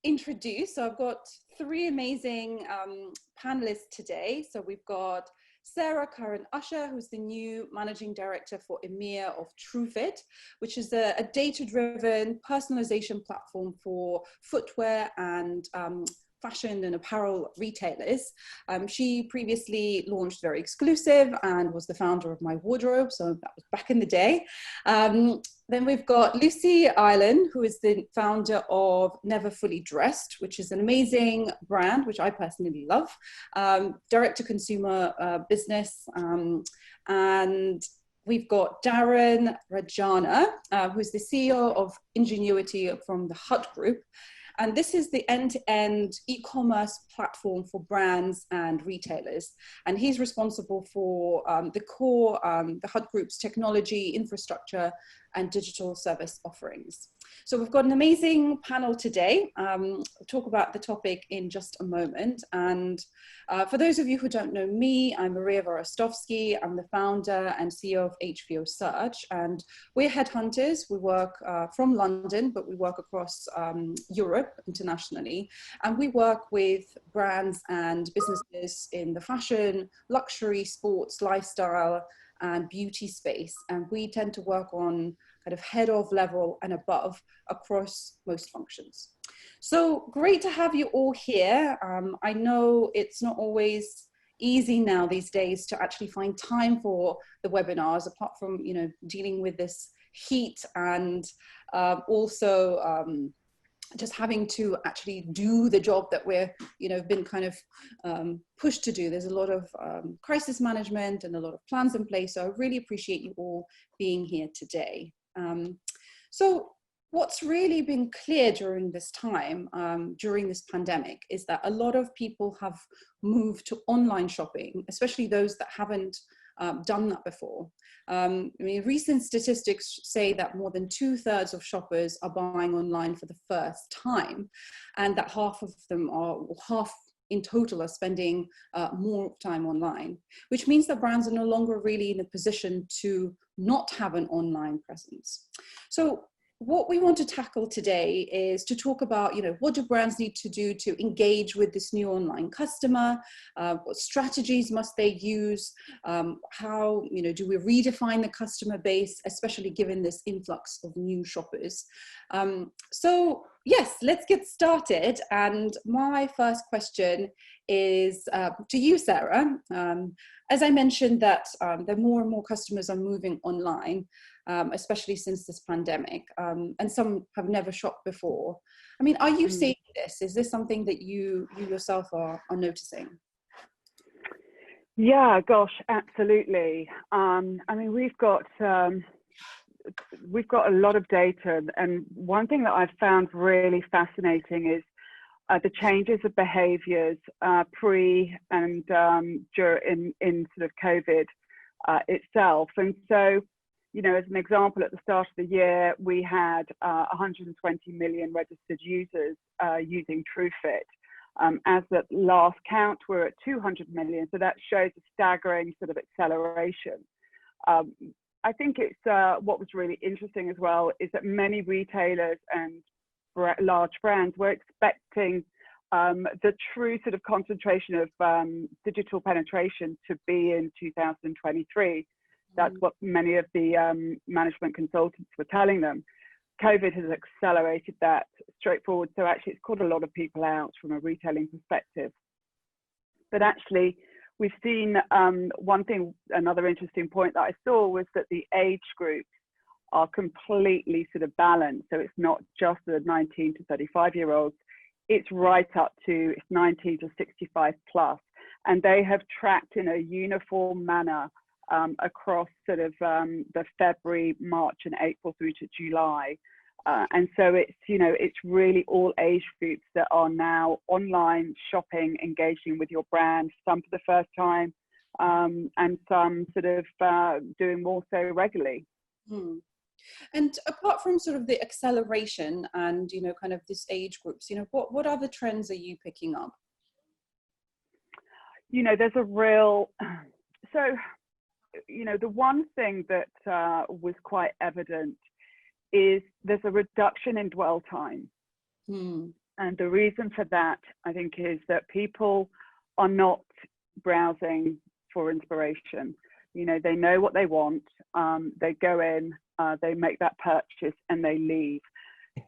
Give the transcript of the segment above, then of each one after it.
introduce. So I've got three amazing panelists today. So we've got Sarah Curran-Usher, who's the new managing director for EMEA of TrueFit, which is a data-driven personalization platform for footwear and fashion and apparel retailers. She previously launched Very Exclusive and was the founder of My Wardrobe, so that was back in the day. Then we've got Lucy Aylen, who is the founder of Never Fully Dressed, which is an amazing brand, which I personally love, direct-to-consumer business. And we've got Darren Rajanah, who's the CEO of Ingenuity from the Hut Group. And this is the end-to-end e-commerce platform for brands and retailers. And he's responsible for the core, the Hut Group's technology, infrastructure, and digital service offerings. So we've got an amazing panel today. We'll talk about the topic in just a moment. And for those of you who don't know me, I'm Maria Vorostovsky. I'm the founder and CEO of HVO Search. And we're headhunters. We work from London, but we work across Europe internationally. And we work with brands and businesses in the fashion, luxury, sports, lifestyle, and beauty space. And we tend to work on kind of head of level and above across most functions. So great to have you all here. I know it's not always easy now these days to actually find time for the webinars, apart from, you know, dealing with this heat and also just having to actually do the job that we're, you know, been kind of pushed to do. There's a lot of crisis management and a lot of plans in place. So I really appreciate you all being here today. So what's really been clear during this time, during this pandemic, is that a lot of people have moved to online shopping, especially those that haven't done that before. I mean, recent statistics say that more than 2/3 of shoppers are buying online for the first time, and that half of them are, half in total are spending more time online, which means that brands are no longer really in a position to not have an online presence. So what we want to tackle today is to talk about, you know, what do brands need to do to engage with this new online customer? What strategies must they use? How, you know, do we redefine the customer base, especially given this influx of new shoppers? So yes, let's get started. And my first question is to you, Sarah. As I mentioned that there more and more customers are moving online, especially since this pandemic, and some have never shopped before. I mean, are you seeing this? Is this something that you yourself are noticing? Yeah, gosh, absolutely. I mean, we've got a lot of data, and one thing that I've found really fascinating is the changes of behaviours pre and during in sort of COVID itself. And so, you know, as an example, at the start of the year, we had 120 million registered users using TrueFit. As at last count, we're at 200 million. So that shows a staggering sort of acceleration. I think it's what was really interesting as well is that many retailers and large brands were expecting the true sort of concentration of digital penetration to be in 2023. That's what many of the management consultants were telling them. COVID has accelerated that straightforward. So actually it's caught a lot of people out from a retailing perspective. But actually we've seen one thing, another interesting point that I saw was that the age groups are completely sort of balanced. So it's not just the 19 to 35-year-olds, it's right up to 19 to 65 plus. And they have tracked in a uniform manner across sort of the February, March and April through to July. And so it's, you know, it's really all age groups that are now online shopping, engaging with your brand, some for the first time and some sort of doing more so regularly. And apart from sort of the acceleration and, you know, kind of this age groups, you know, what other trends are you picking up? You know, there's a real, so, you know, the one thing that was quite evident is there's a reduction in dwell time. And the reason for that, I think, is that people are not browsing for inspiration. You know, they know what they want, they go in, they make that purchase and they leave.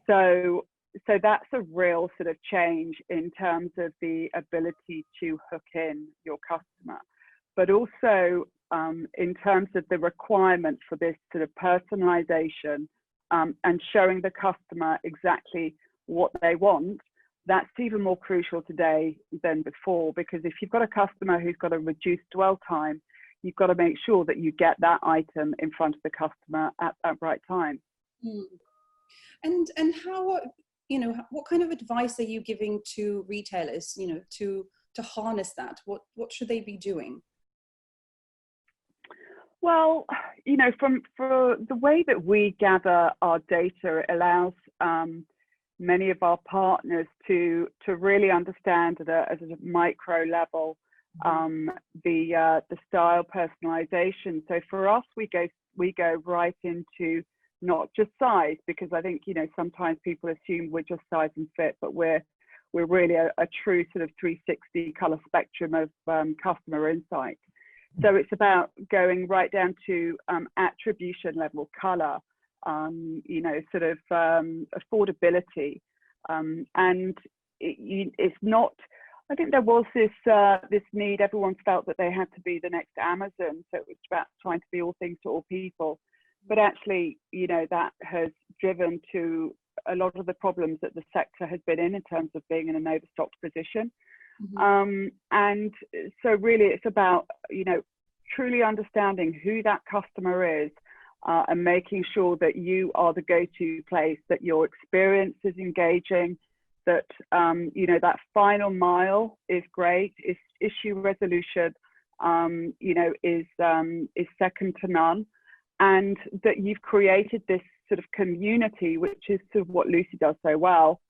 So that's a real sort of change in terms of the ability to hook in your customer, but also in terms of the requirement for this sort of personalization and showing the customer exactly what they want. That's even more crucial today than before, because if you've got a customer who's got a reduced dwell time, you've got to make sure that you get that item in front of the customer at that right time. Mm. And how, you know, what kind of advice are you giving to retailers, you know, to harness that? What should they be doing? Well, you know, for the way that we gather our data, it allows many of our partners to really understand at a micro level the style personalization. So for us, we go right into not just size, because I think, you know, sometimes people assume we're just size and fit, but we're really a true sort of 360 color spectrum of customer insight. So it's about going right down to attribution level, color, you know, sort of affordability, and it's not. I think there was this need. Everyone felt that they had to be the next Amazon, so it was about trying to be all things to all people. But actually, you know, that has driven to a lot of the problems that the sector has been in terms of being in an overstocked position. Mm-hmm. And so really it's about, you know, truly understanding who that customer is and making sure that you are the go-to place, that your experience is engaging, that, you know, that final mile is great, is issue resolution, you know, is second to none. And that you've created this sort of community, which is sort of what Lucy does so well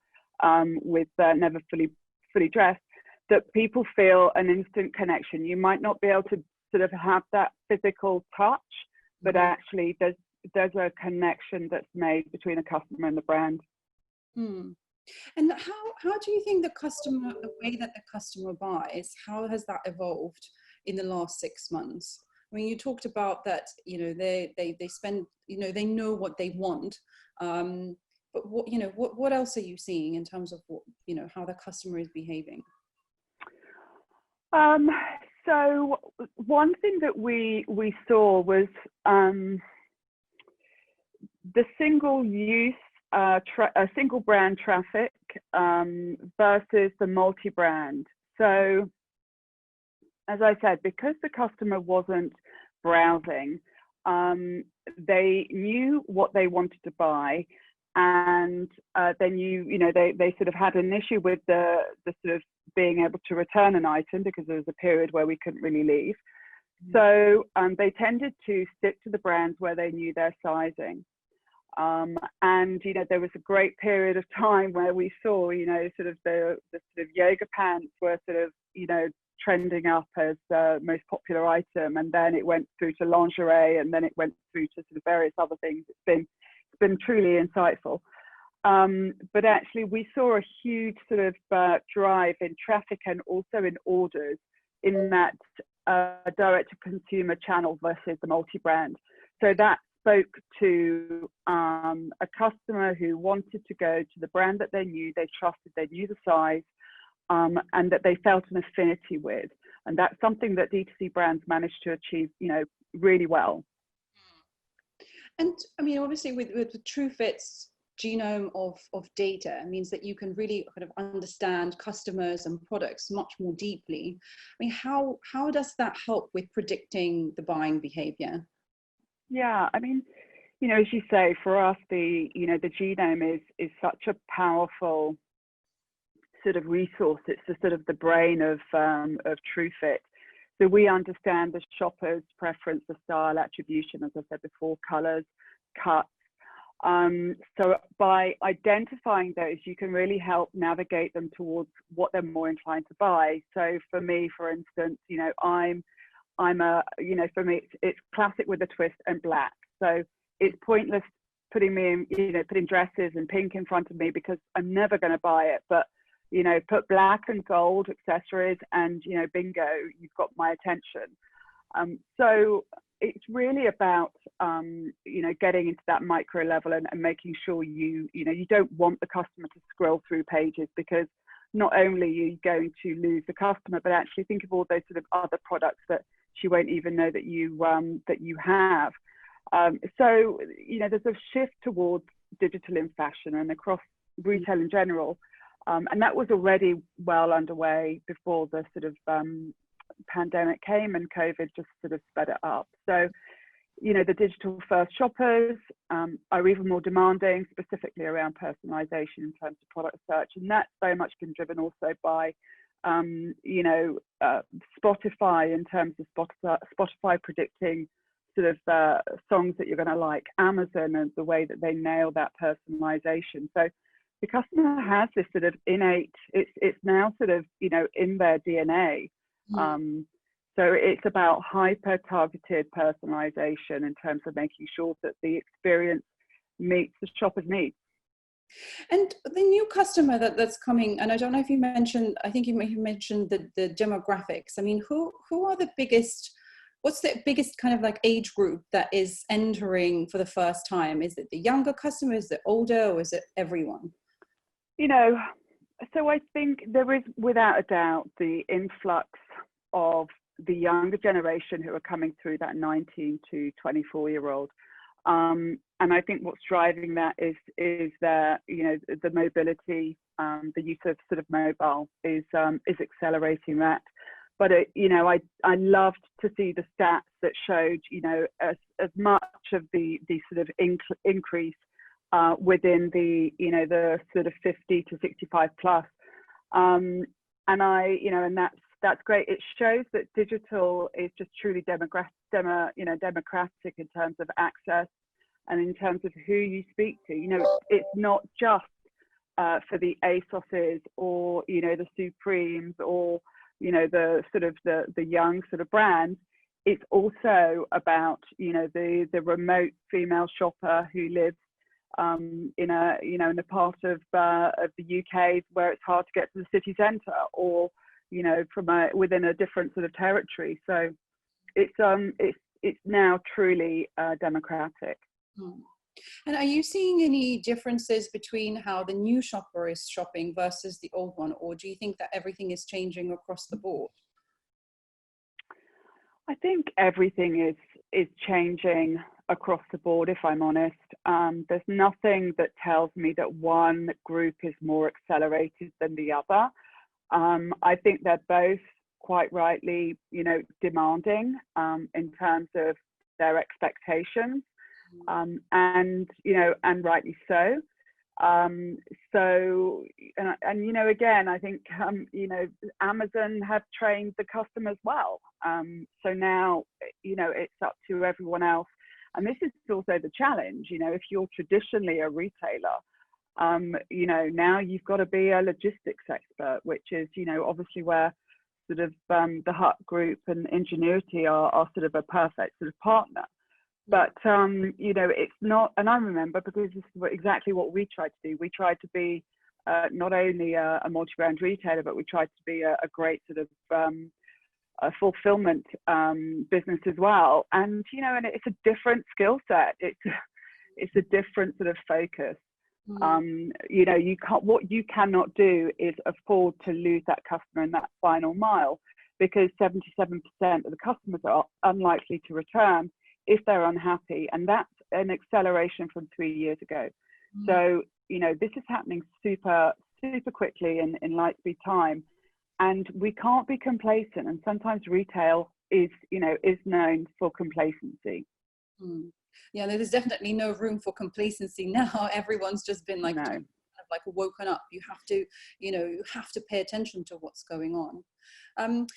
with Never Fully Dressed, that people feel an instant connection. You might not be able to sort of have that physical touch, but actually there's a connection that's made between a customer and the brand. Mm. And how do you think the way that the customer buys, how has that evolved in the last 6 months? I mean, you talked about that, you know, they spend, you know, they know what they want, but what, you know, what else are you seeing in terms of what, you know, how the customer is behaving? So one thing that we saw was the single use, single brand traffic versus the multi-brand. So as I said, because the customer wasn't browsing, they knew what they wanted to buy, and they knew, you know, they sort of had an issue with the sort of being able to return an item because there was a period where we couldn't really leave. So they tended to stick to the brands where they knew their sizing. And, you know, there was a great period of time where we saw, you know, sort of the sort of yoga pants were sort of, you know, trending up as the most popular item, and then it went through to lingerie, and then it went through to sort of various other things. It's been truly insightful. But actually we saw a huge sort of drive in traffic and also in orders in that direct to consumer channel versus the multi-brand. So that spoke to a customer who wanted to go to the brand that they knew, they trusted, they knew the size, and that they felt an affinity with. And that's something that D2C brands managed to achieve, you know, really well. And I mean, obviously with the TrueFit's genome of data, it means that you can really kind of understand customers and products much more deeply. I mean, how does that help with predicting the buying behavior? Yeah, I mean, you know, as you say, for us, the genome is such a powerful sort of resource. It's the sort of the brain of TrueFit. So we understand the shopper's preference for style, attribution, as I said before, colors, cuts. So by identifying those, you can really help navigate them towards what they're more inclined to buy. So for me, for instance, you know, I'm a, you know, for me, it's classic with a twist and black. So it's pointless putting me in, putting dresses and pink in front of me because I'm never going to buy it. But, put black and gold accessories and, bingo, you've got my attention. So it's really about, getting into that micro level and making sure you don't want the customer to scroll through pages, because not only are you going to lose the customer, but actually think of all those sort of other products that she won't even know that you have. So, there's a shift towards digital in fashion and across retail in general. And that was already well underway before the sort of pandemic came, and COVID just sort of sped it up. So, the digital first shoppers are even more demanding, specifically around personalization in terms of product search. And that's very much been driven also by, Spotify, in terms of Spotify predicting sort of songs that you're going to like, Amazon and the way that they nail that personalization. So the customer has this sort of innate, it's now sort of, in their DNA. So it's about hyper-targeted personalization in terms of making sure that the experience meets the shopper's needs. And the new customer that's coming, and I don't know if you mentioned, I think you may have mentioned the demographics. I mean, who are the biggest, what's the biggest kind of like age group that is entering for the first time? Is it the younger customer, is it older, or is it everyone? So I think there is, without a doubt, the influx of the younger generation who are coming through, that 19 to 24-year-old. And I think what's driving that is their, the mobility, the use of sort of mobile is accelerating that. But I loved to see the stats that showed, as much of the sort of increase within the the sort of 50 to 65 plus, and that's great. It shows that digital is just truly democratic in terms of access and in terms of who you speak to. It's not just for the ASOSes or the Supremes or the sort of the young sort of brands. It's also about the remote female shopper who lives in a part of the UK where it's hard to get to the city centre, or from within a different sort of territory. So it's now truly democratic. And are you seeing any differences between how the new shopper is shopping versus the old one, or do you think that everything is changing across the board? I think everything is changing across the board, if I'm honest. There's nothing that tells me that one group is more accelerated than the other. I think they're both quite rightly, demanding in terms of their expectations, and rightly so. Again, I think Amazon have trained the customers well. So now it's up to everyone else, and this is also the challenge. If you're traditionally a retailer, now you've got to be a logistics expert, which is, obviously where sort of the Hut Group and Ingenuity are sort of a perfect sort of partner. But, it's not, and I remember, because this is exactly what we tried to do. We tried to be not only a multi-brand retailer, but we tried to be a great sort of a fulfillment business as well. And, and it's a different skill set. It's a different sort of focus. What you cannot do is afford to lose that customer in that final mile, because 77% of the customers are unlikely to return if they're unhappy, and that's an acceleration from 3 years ago. So this is happening super quickly in light speed time, and we can't be complacent. And sometimes retail is known for complacency. Yeah, there's definitely no room for complacency now. Everyone's just been like, kind of like woken up. You have to, you have to pay attention to what's going on.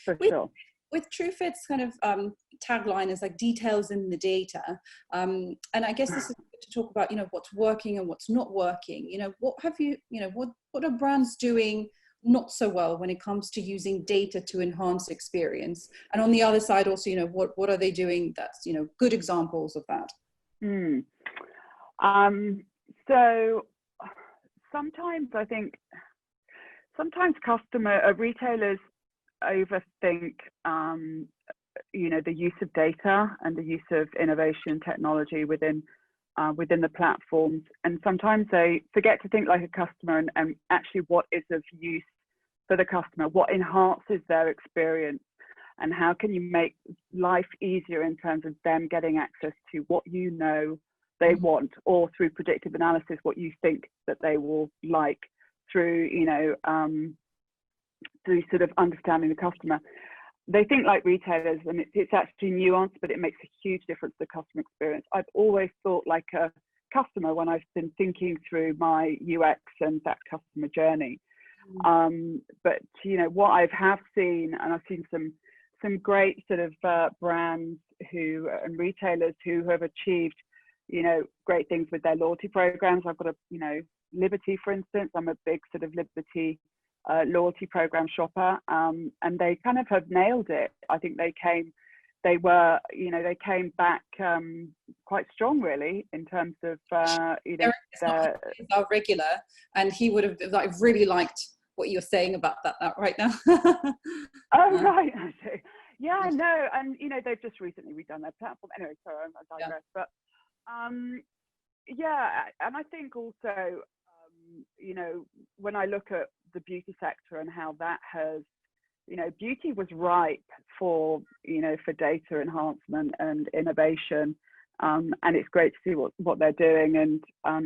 For sure. With TrueFit's kind of tagline is like details in the data. And I guess this is good to talk about, what's working and what's not working. What have you, what are brands doing not so well when it comes to using data to enhance experience? And on the other side also, what are they doing that's, good examples of that? So sometimes I think retailers overthink the use of data and the use of innovation technology within the platforms, and sometimes they forget to think like a customer and actually what is of use for the customer, what enhances their experience, and how can you make life easier in terms of them getting access to what they want, or through predictive analysis what you think that they will like, through through sort of understanding the customer. They think like retailers, and it's actually nuanced, but it makes a huge difference to the customer experience. I've always thought like a customer when I've been thinking through my UX and that customer journey. But what I have seen, and I've seen some great sort of brands and retailers who have achieved great things with their loyalty programs. I've got Liberty, for instance. I'm a big sort of Liberty loyalty program shopper, and they kind of have nailed it. I think they came back quite strong, really, in terms of Darren is our regular, and he would have really liked what you're saying about that right now. Oh, right. Yeah, no, and they've just recently redone their platform. Anyway, sorry, I digress. Yeah. But yeah, and I think also when I look at the beauty sector and how that has, beauty was ripe for data enhancement and innovation, and it's great to see what they're doing. And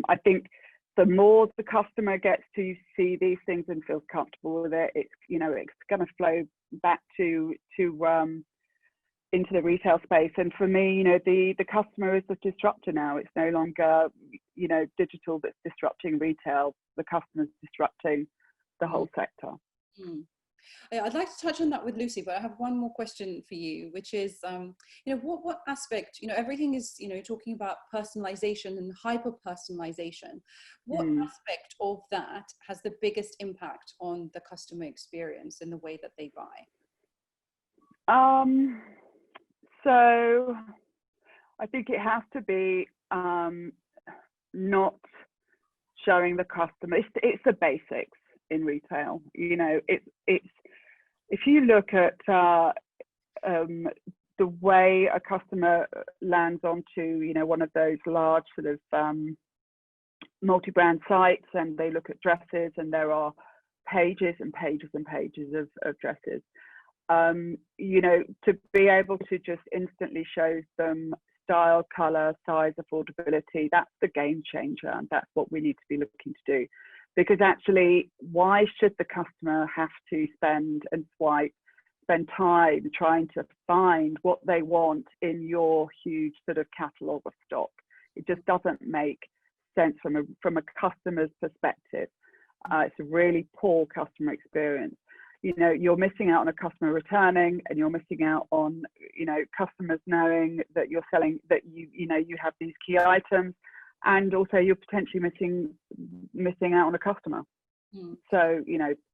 I think the more the customer gets to see these things and feels comfortable with it, it's going to flow back to into the retail space. And for me, the customer is the disruptor now. It's no longer digital that's disrupting retail. The customer's disrupting the whole sector. I'd like to touch on that with Lucy, but I have one more question for you, which is, what aspect, everything is, talking about personalization and hyper personalization. What aspect of that has the biggest impact on the customer experience and the way that they buy? So I think it has to be not showing the customer. It's the basics in retail. It's if you look at the way a customer lands onto one of those large sort of multi-brand sites, and they look at dresses, and there are pages and pages and pages of dresses. To be able to just instantly show them style, color, size, affordability, that's the game changer, and that's what we need to be looking to do. Because actually, why should the customer have to spend time trying to find what they want in your huge sort of catalogue of stock? It just doesn't make sense from a customer's perspective. It's a really poor customer experience. You're missing out on a customer returning, and you're missing out on customers knowing that you're selling, that you have these key items, and also you're potentially missing out on a customer. So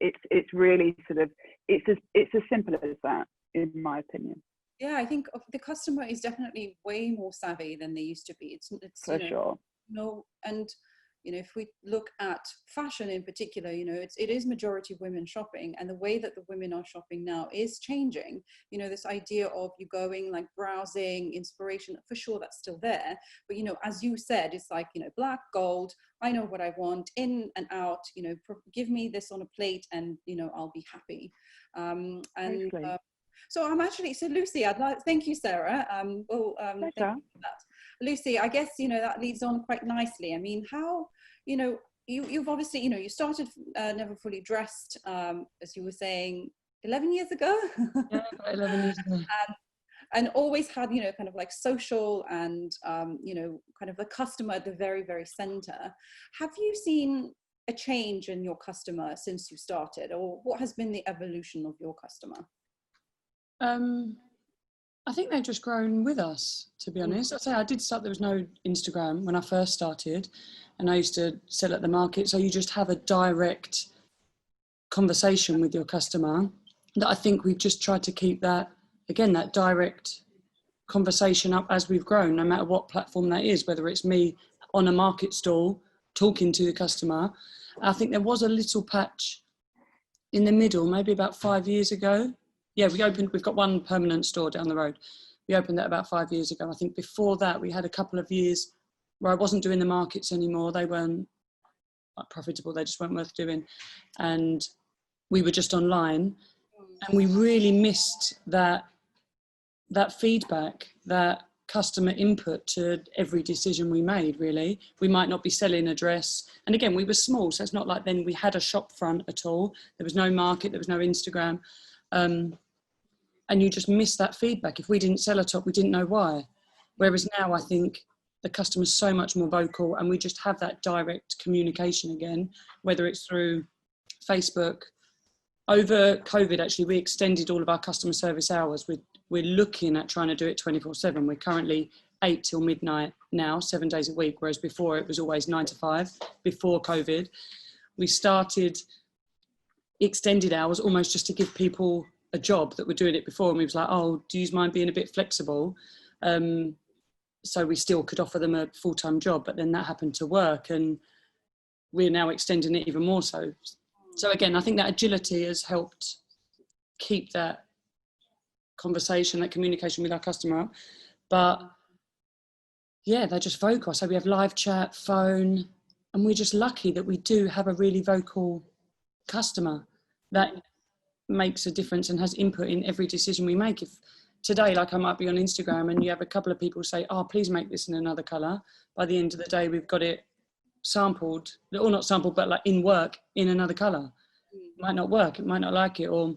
it's really sort of it's as simple as that, in my opinion. Yeah, I think the customer is definitely way more savvy than they used to be. It's for sure. And if we look at fashion in particular, it is majority women shopping, and the way that the women are shopping now is changing. This idea of you going like browsing, inspiration, for sure that's still there. But, as you said, it's like, black, gold, I know what I want, in and out, give me this on a plate and, I'll be happy. So Lucy, thank you, Sarah. Thank you for that. Lucy, I guess, that leads on quite nicely. I mean, how, you've obviously, you started Never Fully Dressed, as you were saying, 11 years ago? Yeah, 11 years ago. And always had, kind of like social and, kind of the customer at the very, very center. Have you seen a change in your customer since you started, or what has been the evolution of your customer? I think they've just grown with us, to be honest. I did start, there was no Instagram when I first started, and I used to sell at the market. So you just have a direct conversation with your customer. That I think we've just tried to keep that, again, that direct conversation up as we've grown, no matter what platform that is, whether it's me on a market stall talking to the customer. I think there was a little patch in the middle, maybe about 5 years ago. Yeah, we've got one permanent store down the road. We opened that about 5 years ago. I think before that, we had a couple of years where I wasn't doing the markets anymore. They weren't profitable, they just weren't worth doing. And we were just online. And we really missed that feedback, that customer input to every decision we made, really. We might not be selling a dress. And again, we were small, so it's not like then we had a shop front at all. There was no market, there was no Instagram. And you just miss that feedback. If we didn't sell a top, we didn't know why. Whereas now I think the customer's so much more vocal, and we just have that direct communication again, whether it's through Facebook. Over COVID, actually, we extended all of our customer service hours. We're looking at trying to do it 24/7. We're currently 8 till midnight now, 7 days a week, whereas before it was always 9 to 5, before COVID. We started extended hours almost just to give people a job that were doing it before, and we was like, oh, do you mind being a bit flexible? So we still could offer them a full-time job, but then that happened to work, and we're now extending it even more so. So again, I think that agility has helped keep that conversation, that communication with our customer up. But yeah, they're just vocal. So we have live chat, phone, and we're just lucky that we do have a really vocal customer that makes a difference and has input in every decision we make. If today, like I might be on Instagram and you have a couple of people say, oh, please make this in another colour. By the end of the day, we've got it sampled, or not sampled, but like in work in another colour. It might not work, it might not like it, or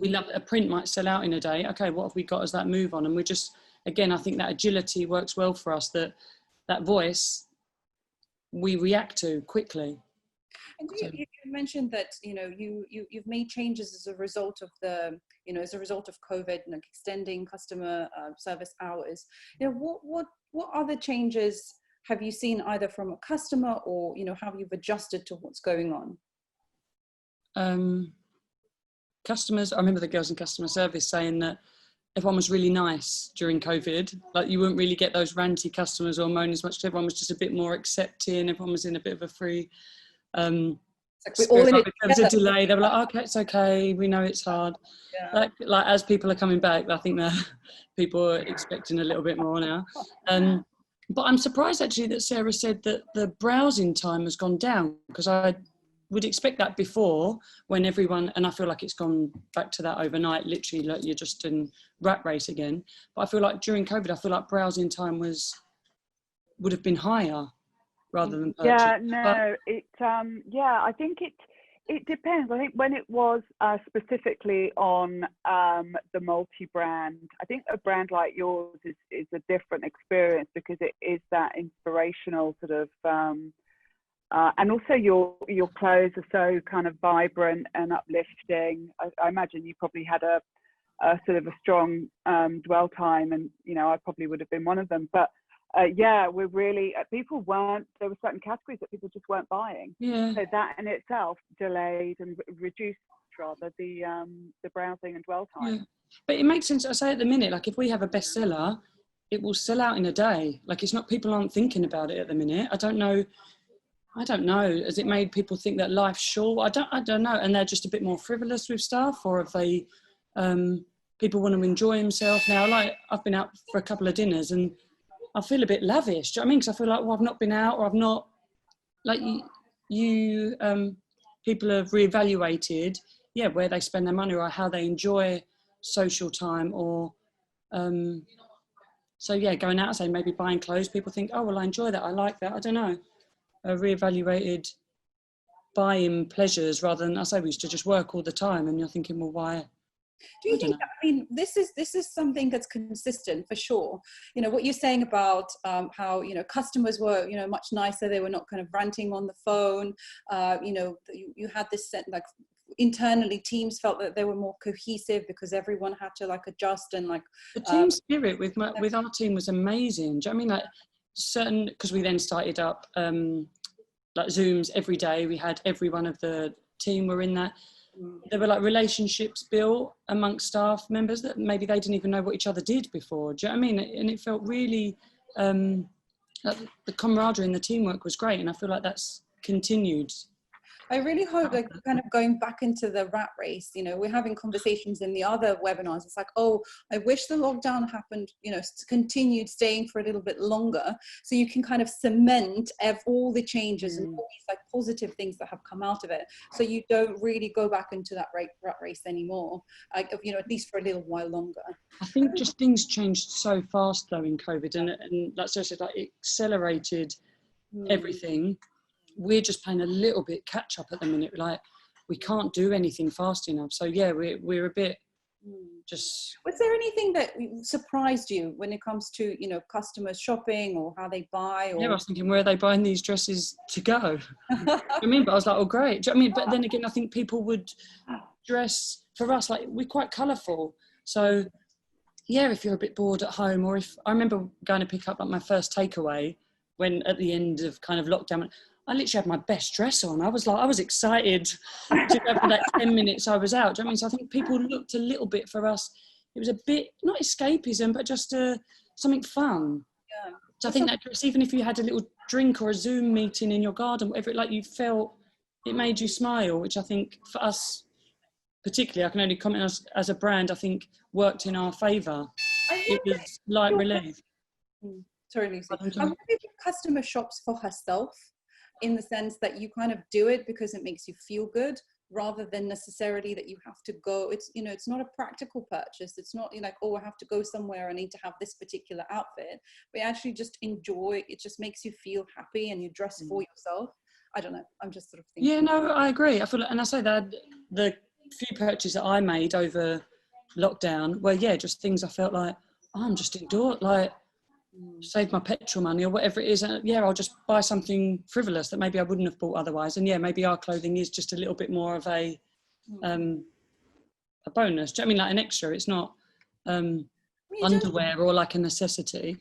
we love a print might sell out in a day. Okay, what have we got as that move on? And we're just, again, I think that agility works well for us, that voice we react to quickly. And you mentioned that you've made changes as a result of as a result of COVID, and extending customer service hours. What other changes have you seen either from a customer or how you've adjusted to what's going on? Customers, I remember the girls in customer service saying that everyone was really nice during COVID. Like you wouldn't really get those ranty customers or moan as much. Everyone was just a bit more accepting. Everyone was in a bit of a free. Like we're all in it there was a delay. They were like, okay, it's okay. We know it's hard. Yeah. Like as people are coming back, I think that people are expecting a little bit more now. But I'm surprised actually that Sarah said that the browsing time has gone down, because I would expect that before, when everyone, and I feel like it's gone back to that overnight, literally like you're just in rat race again. But I feel like during COVID, I feel like browsing time would have been higher rather than purchase. Yeah, no, I think it depends. I think when it was specifically on the multi-brand, I think a brand like yours is a different experience, because it is that inspirational sort of, and also your clothes are so kind of vibrant and uplifting. I imagine you probably had a sort of a strong dwell time, and I probably would have been one of them. But we're really, there were certain categories that people just weren't buying. Yeah. So that in itself delayed and reduced rather the browsing and dwell time. Yeah. But it makes sense. I say at the minute, like if we have a bestseller, it will sell out in a day. Like it's not, people aren't thinking about it at the minute. I don't know. Has it made people think that life's short? I don't know. And they're just a bit more frivolous with stuff, or if they, people want to enjoy themselves now. Like I've been out for a couple of dinners and I feel a bit lavish. Do you know what I mean? Because I feel like, well, I've not been out, or I've not, like people have reevaluated, where they spend their money or how they enjoy social time, or, going out, say maybe buying clothes, people think, oh, well, I enjoy that. I like that. I don't know. Reevaluated buying pleasures rather than, I say, we used to just work all the time, and you're thinking, well, why? Do you think that, I mean, this is something that's consistent for sure. What you're saying about how, customers were, much nicer. They were not kind of ranting on the phone. You had this sense, like internally teams felt that they were more cohesive because everyone had to like adjust, and like the team spirit with our team was amazing. Do you know what I mean? Like certain, because we then started up like Zooms every day. We had every one of the team were in that. There were like relationships built amongst staff members that maybe they didn't even know what each other did before. Do you know what I mean? And it felt really the camaraderie and the teamwork was great, and I feel like that's continued. I really hope, like, kind of going back into the rat race, you know, we're having conversations in the other webinars. It's like, oh, I wish the lockdown happened, you know, continued staying for a little bit longer, so you can kind of cement all the changes and all these like positive things that have come out of it, so you don't really go back into that rat race anymore, like, you know, at least for a little while longer. I think just things changed so fast though in COVID, and like I said, like, it accelerated everything. We're just playing a little bit catch up at the minute. Like, we can't do anything fast enough. So yeah, we're a bit just. Was there anything that surprised you when it comes to, you know, customers shopping or how they buy? Or... Yeah, I was thinking, where are they buying these dresses to go? I mean, but I was like, oh great. Do you know what I mean? But then again, I think people would dress, for us, like, we're quite colourful. So yeah, if you're a bit bored at home, or if I remember going to pick up like my first takeaway when at the end of kind of lockdown, I literally had my best dress on. I was excited to go for that 10 minutes I was out. Do you know what I mean? So I think people looked a little bit for us. It was a bit, not escapism, but just something fun. Yeah. So I think that dress, even if you had a little drink or a Zoom meeting in your garden, whatever, like, you felt it made you smile, which I think for us, particularly, I can only comment as a brand, I think worked in our favour. It was light relief. Sorry, Lucy. I wonder if the customer shops for herself, in the sense that you kind of do it because it makes you feel good, rather than necessarily that you have to go. It's, you know, it's not a practical purchase. It's not, you know, like, oh, I have to go somewhere, I need to have this particular outfit. But you actually just enjoy, it just makes you feel happy, and you dress for yourself. I don't know, I'm just sort of thinking. Yeah, no, I agree. I feel like, and I say that the few purchases that I made over lockdown were, yeah, just things I felt like, oh, I'm just indoors, like, save my petrol money or whatever it is, and yeah, I'll just buy something frivolous that maybe I wouldn't have bought otherwise. And yeah, maybe our clothing is just a little bit more of a bonus. Do you know what I mean? Like an extra. It's not underwear or like a necessity.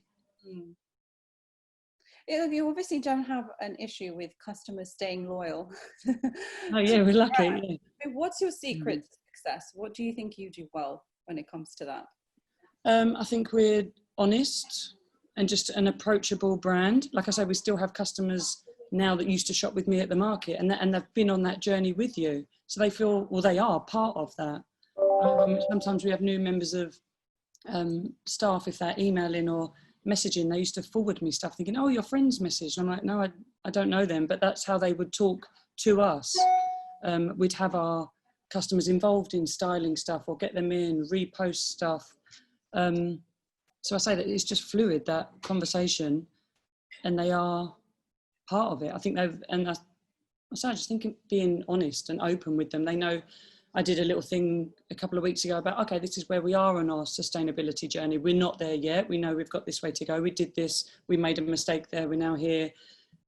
You obviously don't have an issue with customers staying loyal. Oh yeah, we're lucky. Yeah. What's your secret to success? What do you think you do well when it comes to that? I think we're honest and just an approachable brand. Like I say, we still have customers now that used to shop with me at the market, and they've been on that journey with you. So they feel, well, they are part of that. Sometimes we have new members of staff, if they're emailing or messaging, they used to forward me stuff thinking, oh, your friend's message. And I'm like, no, I don't know them, but that's how they would talk to us. We'd have our customers involved in styling stuff or get them in, repost stuff. So I say that it's just fluid, that conversation, and they are part of it. I think I just think being honest and open with them. They know. I did a little thing a couple of weeks ago about, okay, this is where we are on our sustainability journey. We're not there yet. We know we've got this way to go. We did this. We made a mistake there. We're now here.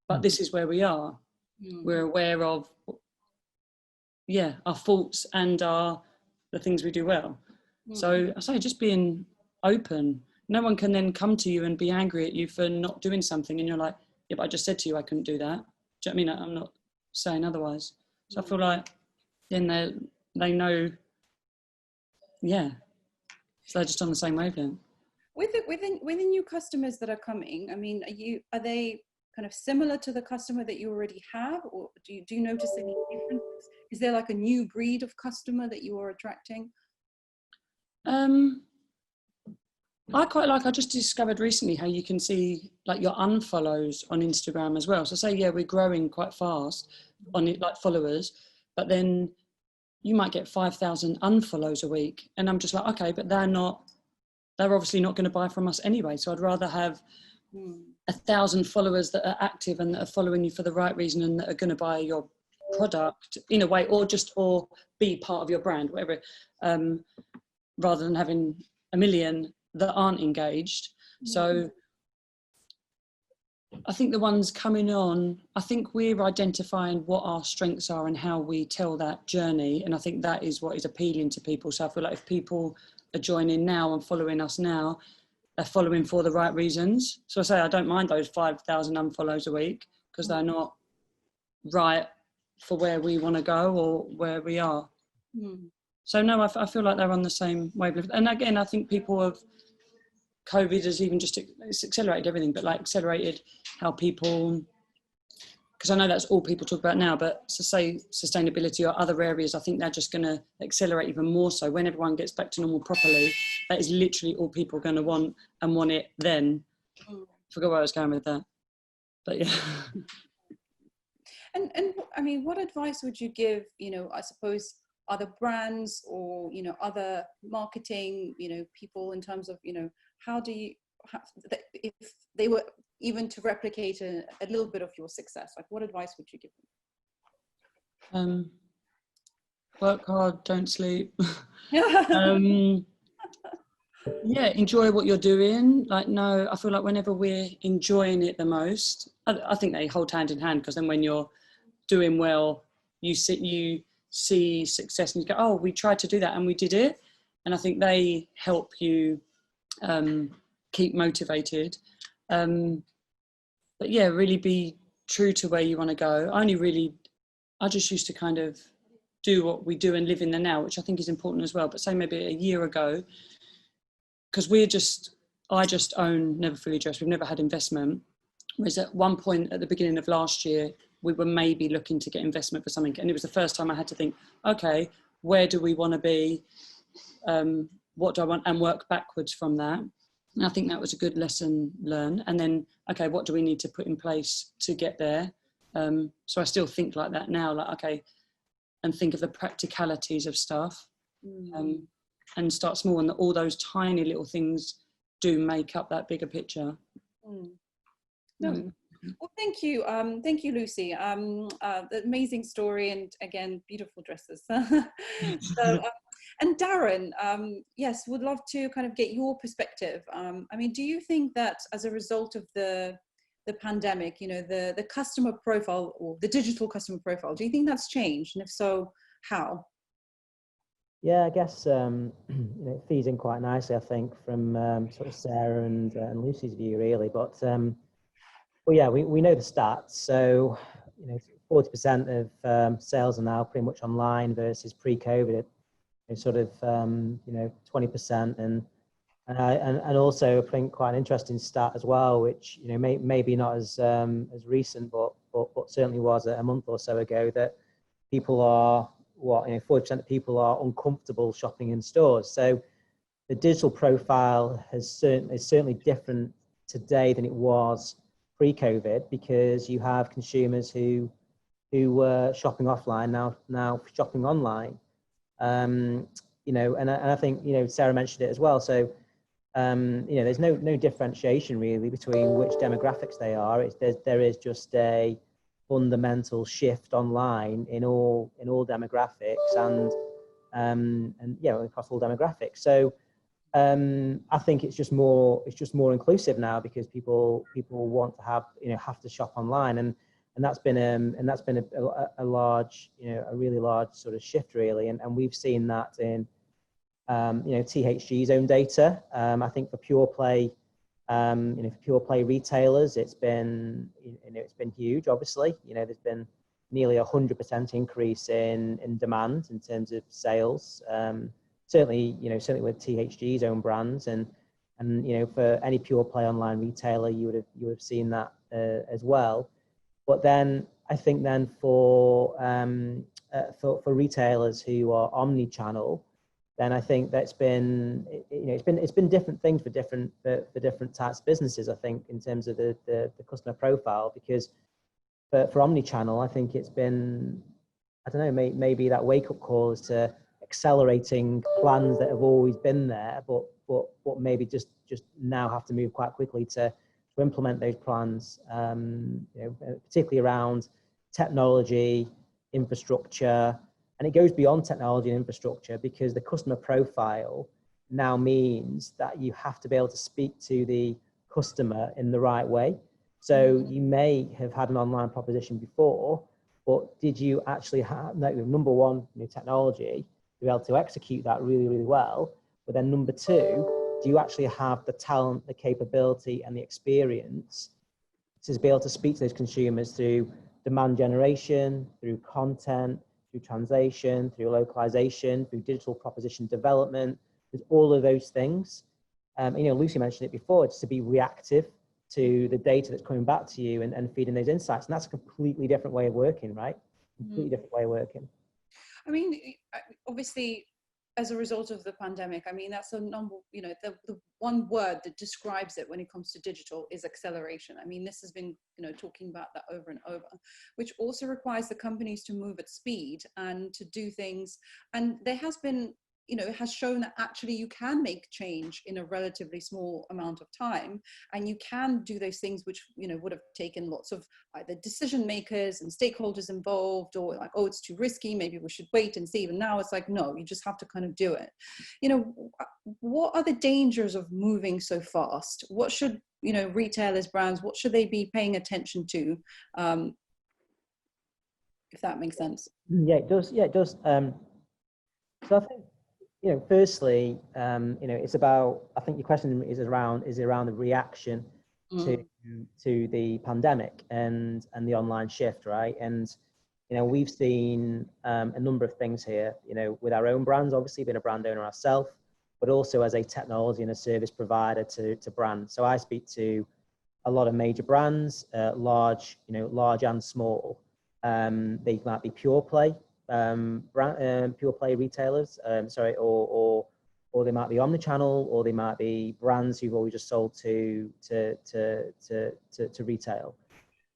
But this is where we are. We're aware of, yeah, our faults and the things we do well. So I say just being open. No one can then come to you and be angry at you for not doing something. And you're like, yeah, but I just said to you I couldn't do that. Do you know what I mean? I'm not saying otherwise. So I feel like then they know, yeah. So they're just on the same wavelength. With the new customers that are coming, I mean, are they kind of similar to the customer that you already have, or do you notice any differences? Is there like a new breed of customer that you are attracting? I just discovered recently how you can see like your unfollows on Instagram as well. So say, yeah, we're growing quite fast on it, like followers, but then you might get 5,000 unfollows a week. And I'm just like, okay, but they're obviously not going to buy from us anyway. So I'd rather have 1,000 followers that are active and that are following you for the right reason and that are going to buy your product in a way, or be part of your brand, whatever, rather than having 1 million that aren't engaged. So I think the ones coming on, I think we're identifying what our strengths are and how we tell that journey. And I think that is what is appealing to people. So I feel like if people are joining now and following us now, they're following for the right reasons. So I say I don't mind those 5,000 unfollows a week because they're not right for where we want to go or where we are. So no, I feel like they're on the same wavelength. And again, I think people have COVID has even just, it's accelerated everything, but like accelerated how people, because I know that's all people talk about now, but to say sustainability or other areas, I think they're just going to accelerate even more so when everyone gets back to normal properly. That is literally all people are going to want, and want it then. I forgot where I was going with that, but yeah. And I mean, what advice would you give, I suppose, other brands or, other marketing, people in terms of, how do you, if they were even to replicate a little bit of your success, like what advice would you give them? Work hard, don't sleep. Yeah, enjoy what you're doing. Like, no, I feel like whenever we're enjoying it the most, I think they hold hand in hand, because then when you're doing well, you see success and you go, oh, we tried to do that and we did it. And I think they help you keep motivated. But yeah, really be true to where you want to go. I just used to kind of do what we do and live in the now, which I think is important as well. But say maybe a year ago, because I just own Never Fully Dressed. We've never had investment. Whereas at one point at the beginning of last year, we were maybe looking to get investment for something. And it was the first time I had to think, okay, where do we want to be? What do I want? And work backwards from that. And I think that was a good lesson learned. And then, okay, what do we need to put in place to get there? So I still think like that now, like, okay, and think of the practicalities of stuff. And start small, and all those tiny little things do make up that bigger picture. No. Well, thank you, Lucy. Amazing story, and again, beautiful dresses. So, and Darren, yes, would love to kind of get your perspective. I mean, do you think that as a result of the pandemic, the customer profile, or the digital customer profile, do you think that's changed? And if so, how? Yeah, I guess it feeds in quite nicely, I think, from sort of Sarah and Lucy's view, really. But well, yeah, we know the stats. So 40% of sales are now pretty much online versus pre-COVID, sort of 20%, and also I think quite an interesting stat as well, which maybe not as recent, but certainly was a month or so ago, that people are 40% of people are uncomfortable shopping in stores. So the digital profile is certainly different today than it was pre-COVID, because you have consumers who were shopping offline now shopping online. And I think Sarah mentioned it as well. So there's no differentiation really between which demographics they are. There is just a fundamental shift online in all demographics and across all demographics. So I think it's just more inclusive now, because people want to have to shop online, and that's been a large a really large sort of shift really, and we've seen that in THG's own data. I think for pure play. For pure play retailers, it's been huge. Obviously, there's been nearly 100% increase in demand in terms of sales. Certainly with THG's own brands, and for any pure play online retailer, you would have seen that as well. But then I think for retailers who are omni-channel, then I think that's been it's been different things for different types of businesses, I think, in terms of the customer profile. Because for omni-channel, I think it's been, I don't know, maybe that wake-up call as to accelerating plans that have always been there, but maybe just now have to move quite quickly to implement those plans, particularly around technology, infrastructure. And it goes beyond technology and infrastructure, because the customer profile now means that you have to be able to speak to the customer in the right way. So you may have had an online proposition before, but did you actually have, number one, technology to be able to execute that really, really well? But then number two, do you actually have the talent, the capability, and the experience to be able to speak to those consumers through demand generation, through content, through translation, through localization, through digital proposition development? There's all of those things. Lucy mentioned it before, it's to be reactive to the data that's coming back to you and feeding those insights. And that's a completely different way of working, right? Completely different way of working. I mean, obviously, as a result of the pandemic, I mean, that's a number, the one word that describes it when it comes to digital is acceleration. I mean, this has been, talking about that over and over, which also requires the companies to move at speed and to do things. And there has been, it has shown that actually you can make change in a relatively small amount of time, and you can do those things which, would have taken lots of either decision makers and stakeholders involved, or like, oh, it's too risky, maybe we should wait and see. And now it's like, no, you just have to kind of do it. What are the dangers of moving so fast? What should, retailers, brands, what should they be paying attention to? If that makes sense. Yeah, it does. Yeah, it does. So I think, firstly, it's about, I think your question is around the reaction to the pandemic and the online shift, right? And, we've seen a number of things here, with our own brands, obviously being a brand owner ourselves, but also as a technology and a service provider to brands. So I speak to a lot of major brands, large and small. They might be pure play retailers, or they might be omni-channel, or they might be brands who've always just sold to retail.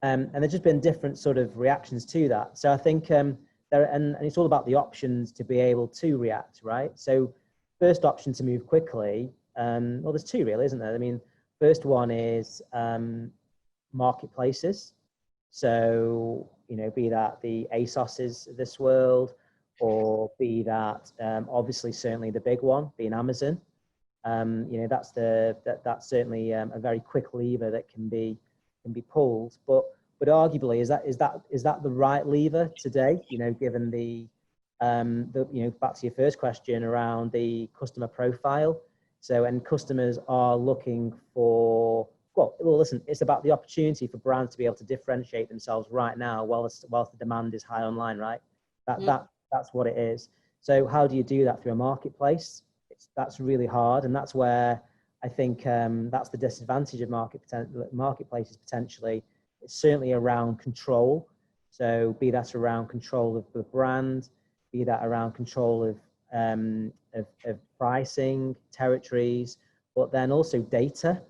And there's just been different sort of reactions to that. So I think and it's all about the options to be able to react, right? So first option to move quickly, well, there's two really, isn't there? I mean, first one is marketplaces. So, be that the ASOS's of this world, or be that obviously certainly the big one being Amazon. That's certainly a very quick lever that can be pulled. But arguably, is that the right lever today? Given the back to your first question around the customer profile. So, and customers are looking for, well, listen, it's about the opportunity for brands to be able to differentiate themselves right now whilst the demand is high online, right? That's what it is. So how do you do that through a marketplace? That's really hard, and that's where I think that's the disadvantage of marketplaces potentially. It's certainly around control. So be that around control of the brand, be that around control of pricing, territories, but then also data.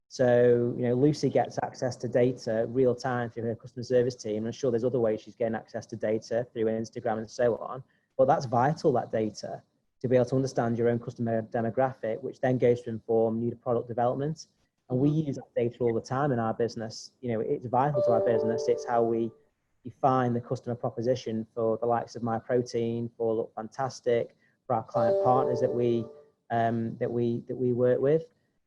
So, Lucy gets access to data real time through her customer service team. I'm sure there's other ways she's getting access to data through Instagram and so on. But that's vital, that data, to be able to understand your own customer demographic, which then goes to inform new product development. And we use that data all the time in our business. It's vital to our business. It's how we define the customer proposition for the likes of MyProtein, for Look Fantastic, for our client partners that we work with.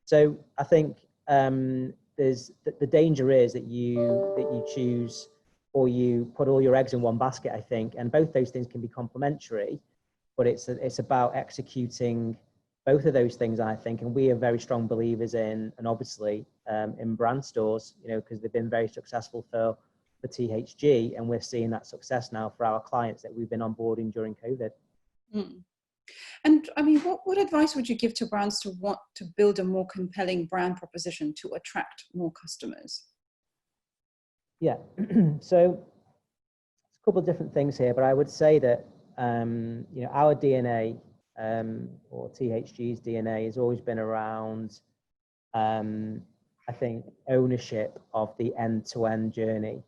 So I think there's the danger is that you choose, or you put all your eggs in one basket, I think, and both those things can be complementary, but it's about executing both of those things, I think. And we are very strong believers in, and obviously in brand stores, because they've been very successful for THG, and we're seeing that success now for our clients that we've been onboarding during COVID. And I mean, what advice would you give to brands to want to build a more compelling brand proposition to attract more customers? Yeah, so a couple of different things here, but I would say that our DNA, or THG's DNA, has always been around, I think, ownership of the end-to-end journey.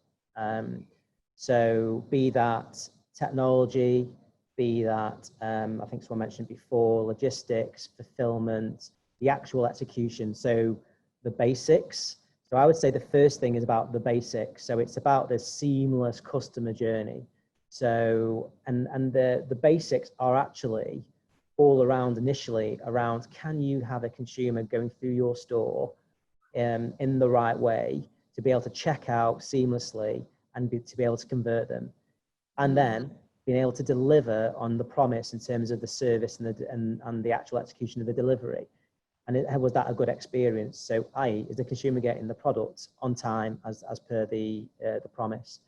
So be that technology, be that, I think someone mentioned before, logistics, fulfillment, the actual execution. So the basics. So I would say the first thing is about the basics. So it's about the seamless customer journey. So, and the basics are actually all around initially around, can you have a consumer going through your store in the right way to be able to check out seamlessly and to be able to convert them. And then being able to deliver on the promise in terms of the service and the actual execution of the delivery. And was that a good experience? So i.e., is the consumer getting the product on time as per the promise?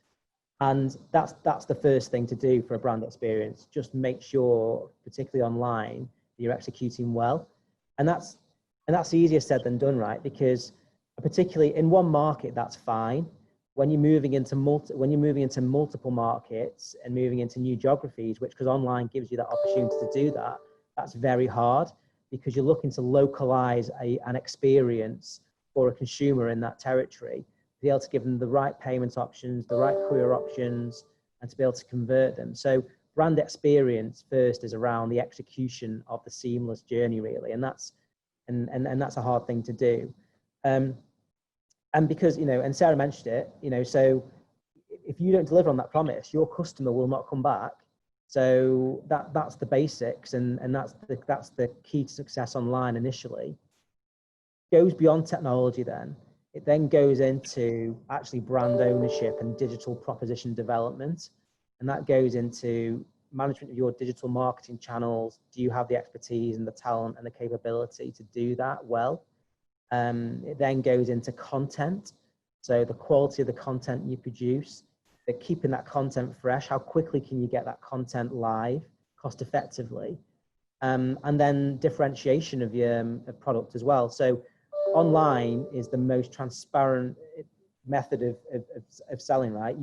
And that's the first thing to do for a brand experience. Just make sure, particularly online, you're executing well. And And that's easier said than done, right? Because particularly in one market, that's fine. When you're moving into multiple markets and moving into new geographies, which, because online gives you that opportunity to do that, that's very hard, because you're looking to localize an experience for a consumer in that territory, to be able to give them the right payment options, the right career options, and to be able to convert them. So brand experience first is around the execution of the seamless journey, really, and that's a hard thing to do. And because, and Sarah mentioned it, so if you don't deliver on that promise, your customer will not come back. So that's the basics, and that's the key to success online initially. Goes beyond technology then. It then goes into actually brand ownership and digital proposition development. And that goes into management of your digital marketing channels. Do you have the expertise and the talent and the capability to do that well? It then goes into content. So the quality of the content you produce, keeping that content fresh, how quickly can you get that content live, cost effectively, and then differentiation of your product as well. So online is the most transparent method of selling, right?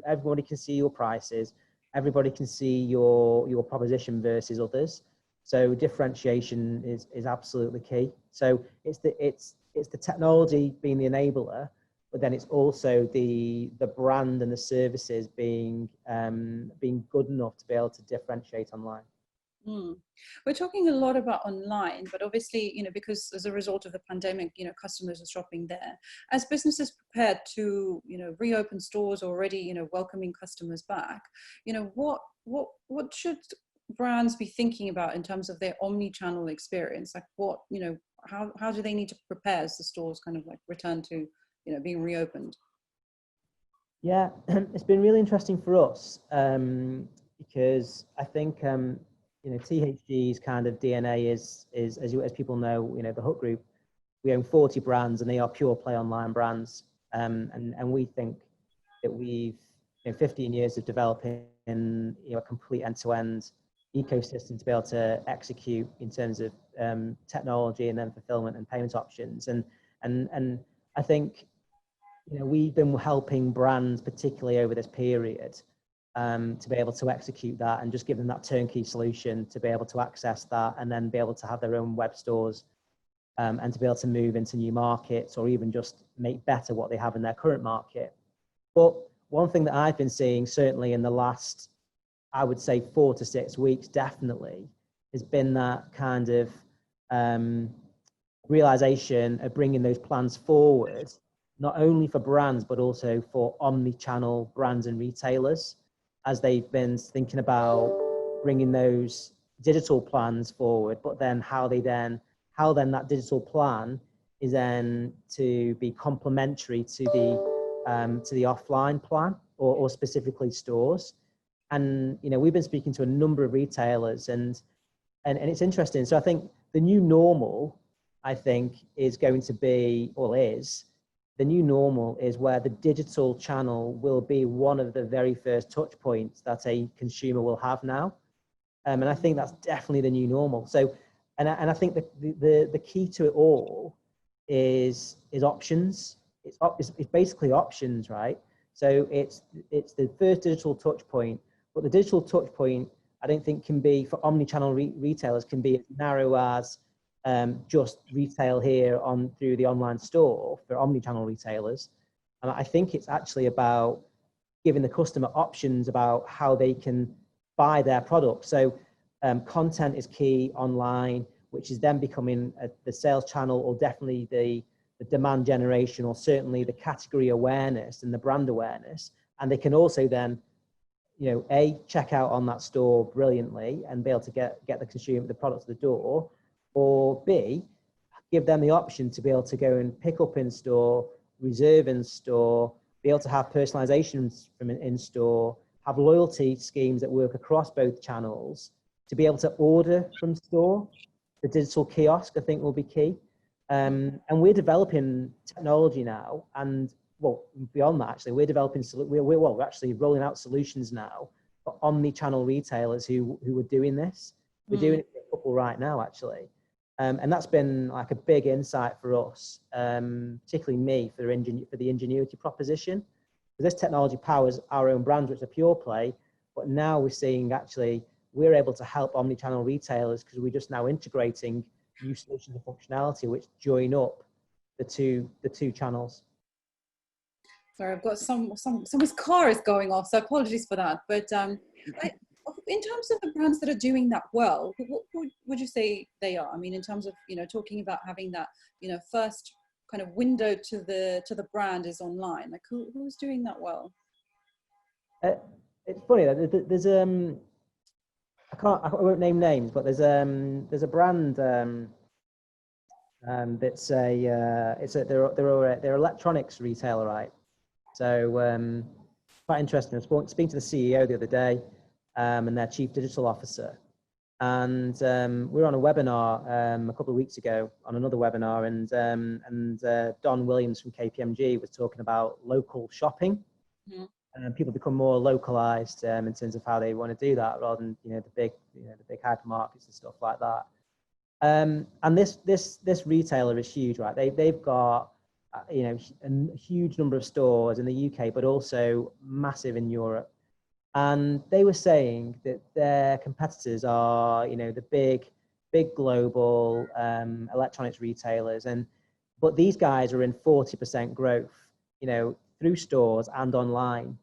Everybody can see your prices, everybody can see your proposition versus others. So differentiation is absolutely key. So it's the technology being the enabler, but then it's also the brand and the services being good enough to be able to differentiate online. We're talking a lot about online, but obviously, because as a result of the pandemic, customers are shopping there. As businesses prepare to, reopen stores already, welcoming customers back, what should brands be thinking about in terms of their omni-channel experience? Like how do they need to prepare as the stores kind of like return to, being reopened? Yeah, it's been really interesting for us because I think, THG's kind of DNA is as people know, the Hut Group, we own 40 brands and they are pure play online brands. And we think that we've, 15 years of developing, a complete end-to-end ecosystem to be able to execute in terms of technology and then fulfillment and payment options. And I think, we've been helping brands, particularly over this period, to be able to execute that and just give them that turnkey solution to be able to access that and then be able to have their own web stores and to be able to move into new markets or even just make better what they have in their current market. But one thing that I've been seeing, certainly in the last, I would say 4 to 6 weeks, definitely, has been that kind of realization of bringing those plans forward, not only for brands, but also for omni-channel brands and retailers, as they've been thinking about bringing those digital plans forward, but then how then that digital plan is then to be complementary to the offline plan or specifically stores. And, we've been speaking to a number of retailers and it's interesting. So I think the new normal, is going to be, the new normal is where the digital channel will be one of the very first touch points that a consumer will have now. And I think that's definitely the new normal. So, and I think the key to it all is options. It's basically options, right? So it's the first digital touch point, but the digital touch point, I don't think can be for omni-channel retailers can be as narrow as just retail here through the online store for omni-channel retailers. And I think it's actually about giving the customer options about how they can buy their products. So content is key online, which is then becoming the sales channel, or definitely the demand generation, or certainly the category awareness and the brand awareness. And they can also then, check out on that store brilliantly and be able to get the consumer the product to the door, or B, give them the option to be able to go and pick up in store, reserve in store, be able to have personalization from in store, have loyalty schemes that work across both channels, to be able to order from store. The digital kiosk, I think, will be key. And we're developing technology now, and beyond that, actually, we're developing, we're actually rolling out solutions now for omni-channel retailers who are doing this. We're doing it for a couple right now, actually. And that's been like a big insight for us, particularly me, for the Ingenuity proposition. This technology powers our own brands, which are pure play, but now we're seeing actually we're able to help omni-channel retailers because we're just now integrating new solutions and functionality which join up the two channels. Sorry, I've got someone's car is going off, so apologies for that. But in terms of the brands that are doing that well, what would you say they are? I mean, in terms of, you know, talking about having that, you know, first kind of window to the brand is online. Like who's doing that well? It's funny that there's I won't name names, but there's a brand that's they're electronics retailer, right? So quite interesting. I was speaking to the CEO the other day and their chief digital officer, and we were on a webinar a couple of weeks ago on another webinar, and Don Williams from KPMG was talking about local shopping. Mm-hmm. And people become more localized in terms of how they want to do that, rather than the big hypermarkets and stuff like that. And this retailer is huge, right? They've got a huge number of stores in the UK, but also massive in Europe. And they were saying that their competitors are the big global electronics retailers, but these guys are in 40% growth, through stores and online.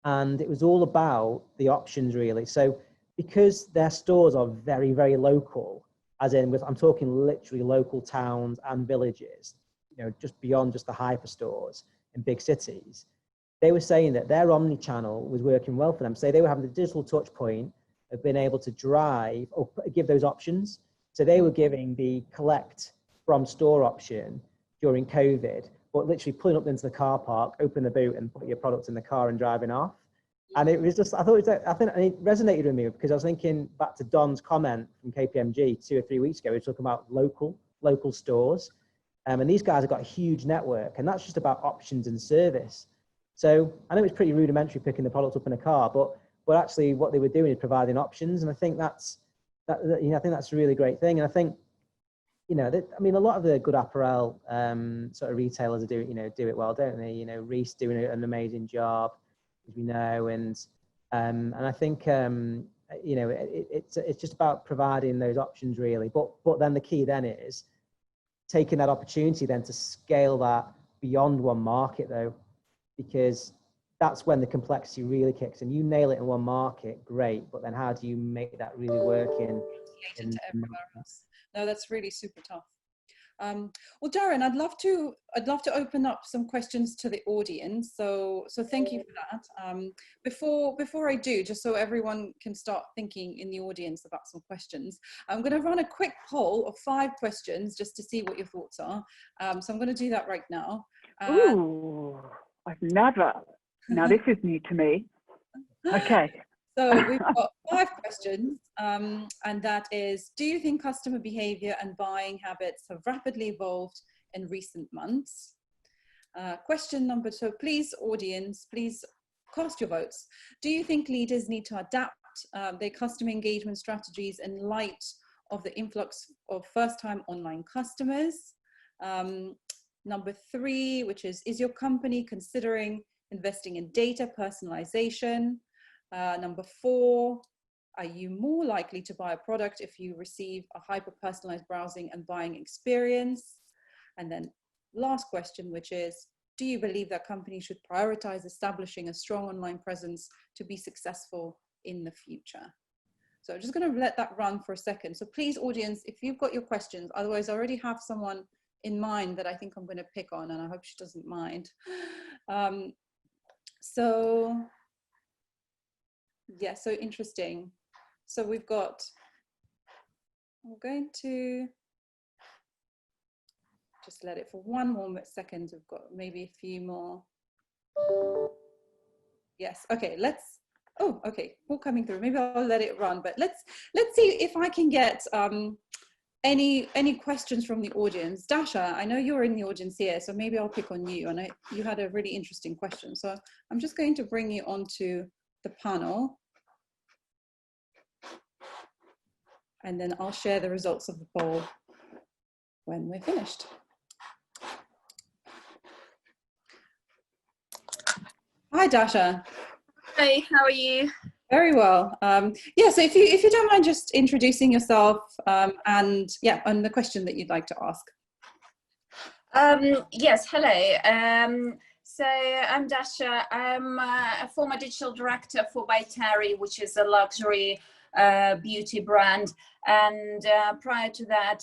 And it was all about the options, really. So because their stores are very, very local, as in I'm talking literally local towns and villages, just beyond just the hyper stores in big cities, they were saying that their omni-channel was working well for them. So they were having the digital touch point of being able to drive or give those options. So they were giving the collect from store option during COVID, but literally pulling up into the car park, open the boot and put your products in the car and driving off. And it was just, I think it resonated with me because I was thinking back to Don's comment from KPMG 2 or 3 weeks ago. We were talking about local stores. And these guys have got a huge network, and that's just about options and service. So I know it's pretty rudimentary picking the product up in a car, but actually what they were doing is providing options. And I think that's a really great thing. And I think, a lot of the good apparel sort of retailers do it well, don't they? Reese doing an amazing job, as we know, and I think it's just about providing those options, really. But then the key then is taking that opportunity then to scale that beyond one market, though, because that's when the complexity really kicks in. You nail it in one market, great, but then how do you make that really work in everywhere else? No, that's really super tough. Well, Darren, I'd love to open up some questions to the audience. So thank you for that. Before I do, just so everyone can start thinking in the audience about some questions, I'm going to run a quick poll of 5 questions just to see what your thoughts are. So I'm going to do that right now. Ooh, I've never. Now this is new to me. Okay. So we've got 5 questions, and that is, do you think customer behavior and buying habits have rapidly evolved in recent months? Question number 2, please, audience, please cast your votes. Do you think leaders need to adapt their customer engagement strategies in light of the influx of first-time online customers? Number 3, which is your company considering investing in data personalization? Number 4, are you more likely to buy a product if you receive a hyper-personalized browsing and buying experience? And then last question, which is, do you believe that companies should prioritize establishing a strong online presence to be successful in the future? So I'm just going to let that run for a second. So please, audience, if you've got your questions, otherwise I already have someone in mind that I think I'm going to pick on, and I hope she doesn't mind. Yeah, so interesting. So we've got, I'm going to just let it for one more second. We've got maybe a few more. Yes, okay, okay, all coming through. Maybe I'll let it run, but let's see if I can get any questions from the audience. Dasha, I know you're in the audience here, so maybe I'll pick on you. And you had a really interesting question. So I'm just going to bring you onto the panel, and then I'll share the results of the poll. when we're finished. Hi, Dasha. Hey, how are you? Very well. Yeah, so if you don't mind just introducing yourself and the question that you'd like to ask. Yes, hello. So I'm Dasha. I'm a former digital director for Vitari, which is a luxury beauty brand. And prior to that,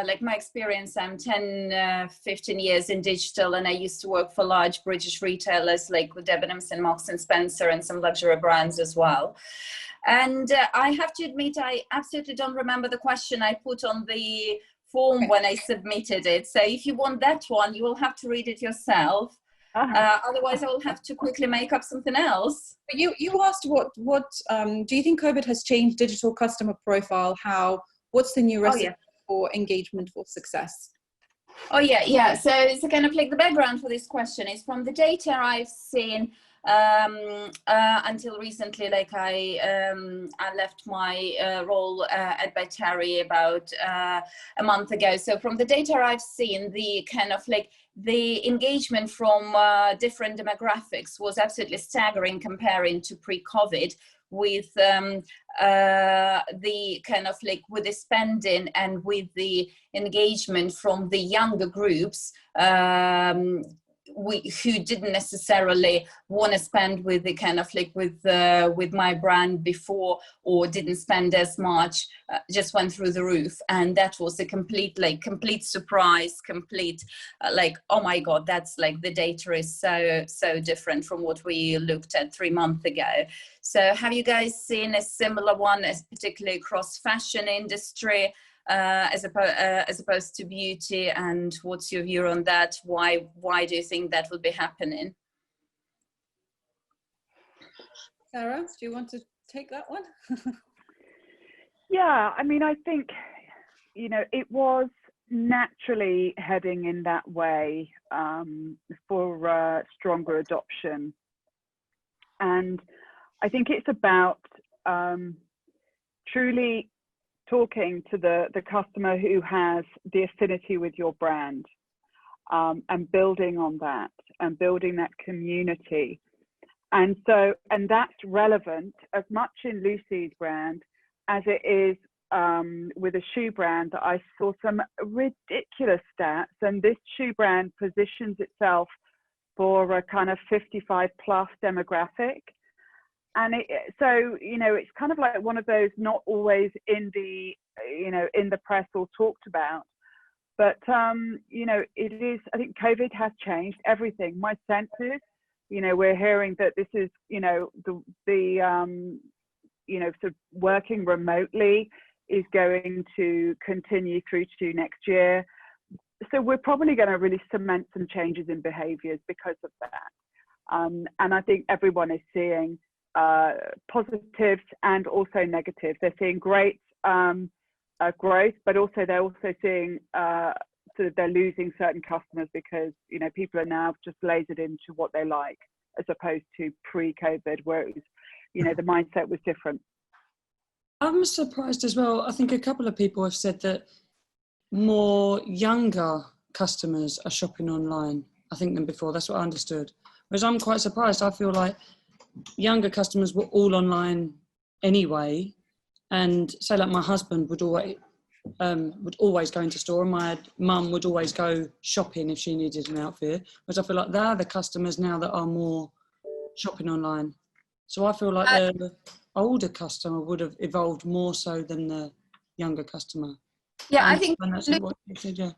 like my experience, I'm 10, 15 years in digital, and I used to work for large British retailers like with Debenhams and Marks and Spencer and some luxury brands as well. And I have to admit, I absolutely don't remember the question I put on the form when I submitted it. So if you want that one, you will have to read it yourself. Otherwise, I will have to quickly make up something else. You asked what do you think COVID has changed digital customer profile? What's the new recipe for engagement for success? Oh yeah. So it's kind of like the background for this question is from the data I've seen until recently. Like I left my role at Vitari about a month ago. So from the data I've seen, the kind of like the engagement from different demographics was absolutely staggering comparing to pre-COVID, with the kind of like with the spending and with the engagement from the younger groups who didn't necessarily want to spend with the kind of like with my brand before, or didn't spend as much, just went through the roof. And that was a complete surprise, like, oh my God, that's like the data is so different from what we looked at 3 months ago. So have you guys seen a similar one, as particularly across fashion industry? As opposed to beauty, and what's your view on that? Why do you think that would be happening? Sarah, do you want to take that one? Yeah, I mean, I think, it was naturally heading in that way for stronger adoption. And I think it's about truly talking to the customer who has the affinity with your brand, and building on that and building that community. And that's relevant as much in Lucy's brand as it is with a shoe brand that I saw some ridiculous stats. And this shoe brand positions itself for a kind of 55 plus demographic. And so it's kind of like one of those not always in the, in the press or talked about. But, it is, I think COVID has changed everything. My sense is, we're hearing that this is, sort of working remotely is going to continue through to next year. So we're probably going to really cement some changes in behaviours because of that. And I think everyone is seeing positives and also negatives. They're seeing great growth, but also they're also seeing sort of they're losing certain customers because people are now just lasered into what they like, as opposed to pre-COVID, where it was, the mindset was different. I'm surprised as well. I think a couple of people have said that more younger customers are shopping online, I think, than before. That's what I understood. Whereas I'm quite surprised. I feel like younger customers were all online anyway, and say like my husband would always go into store, and my mum would always go shopping if she needed an outfit. Whereas I feel like they're the customers now that are more shopping online. So I feel like the older customer would have evolved more so than the younger customer. Yeah, I think that's what you said, yeah.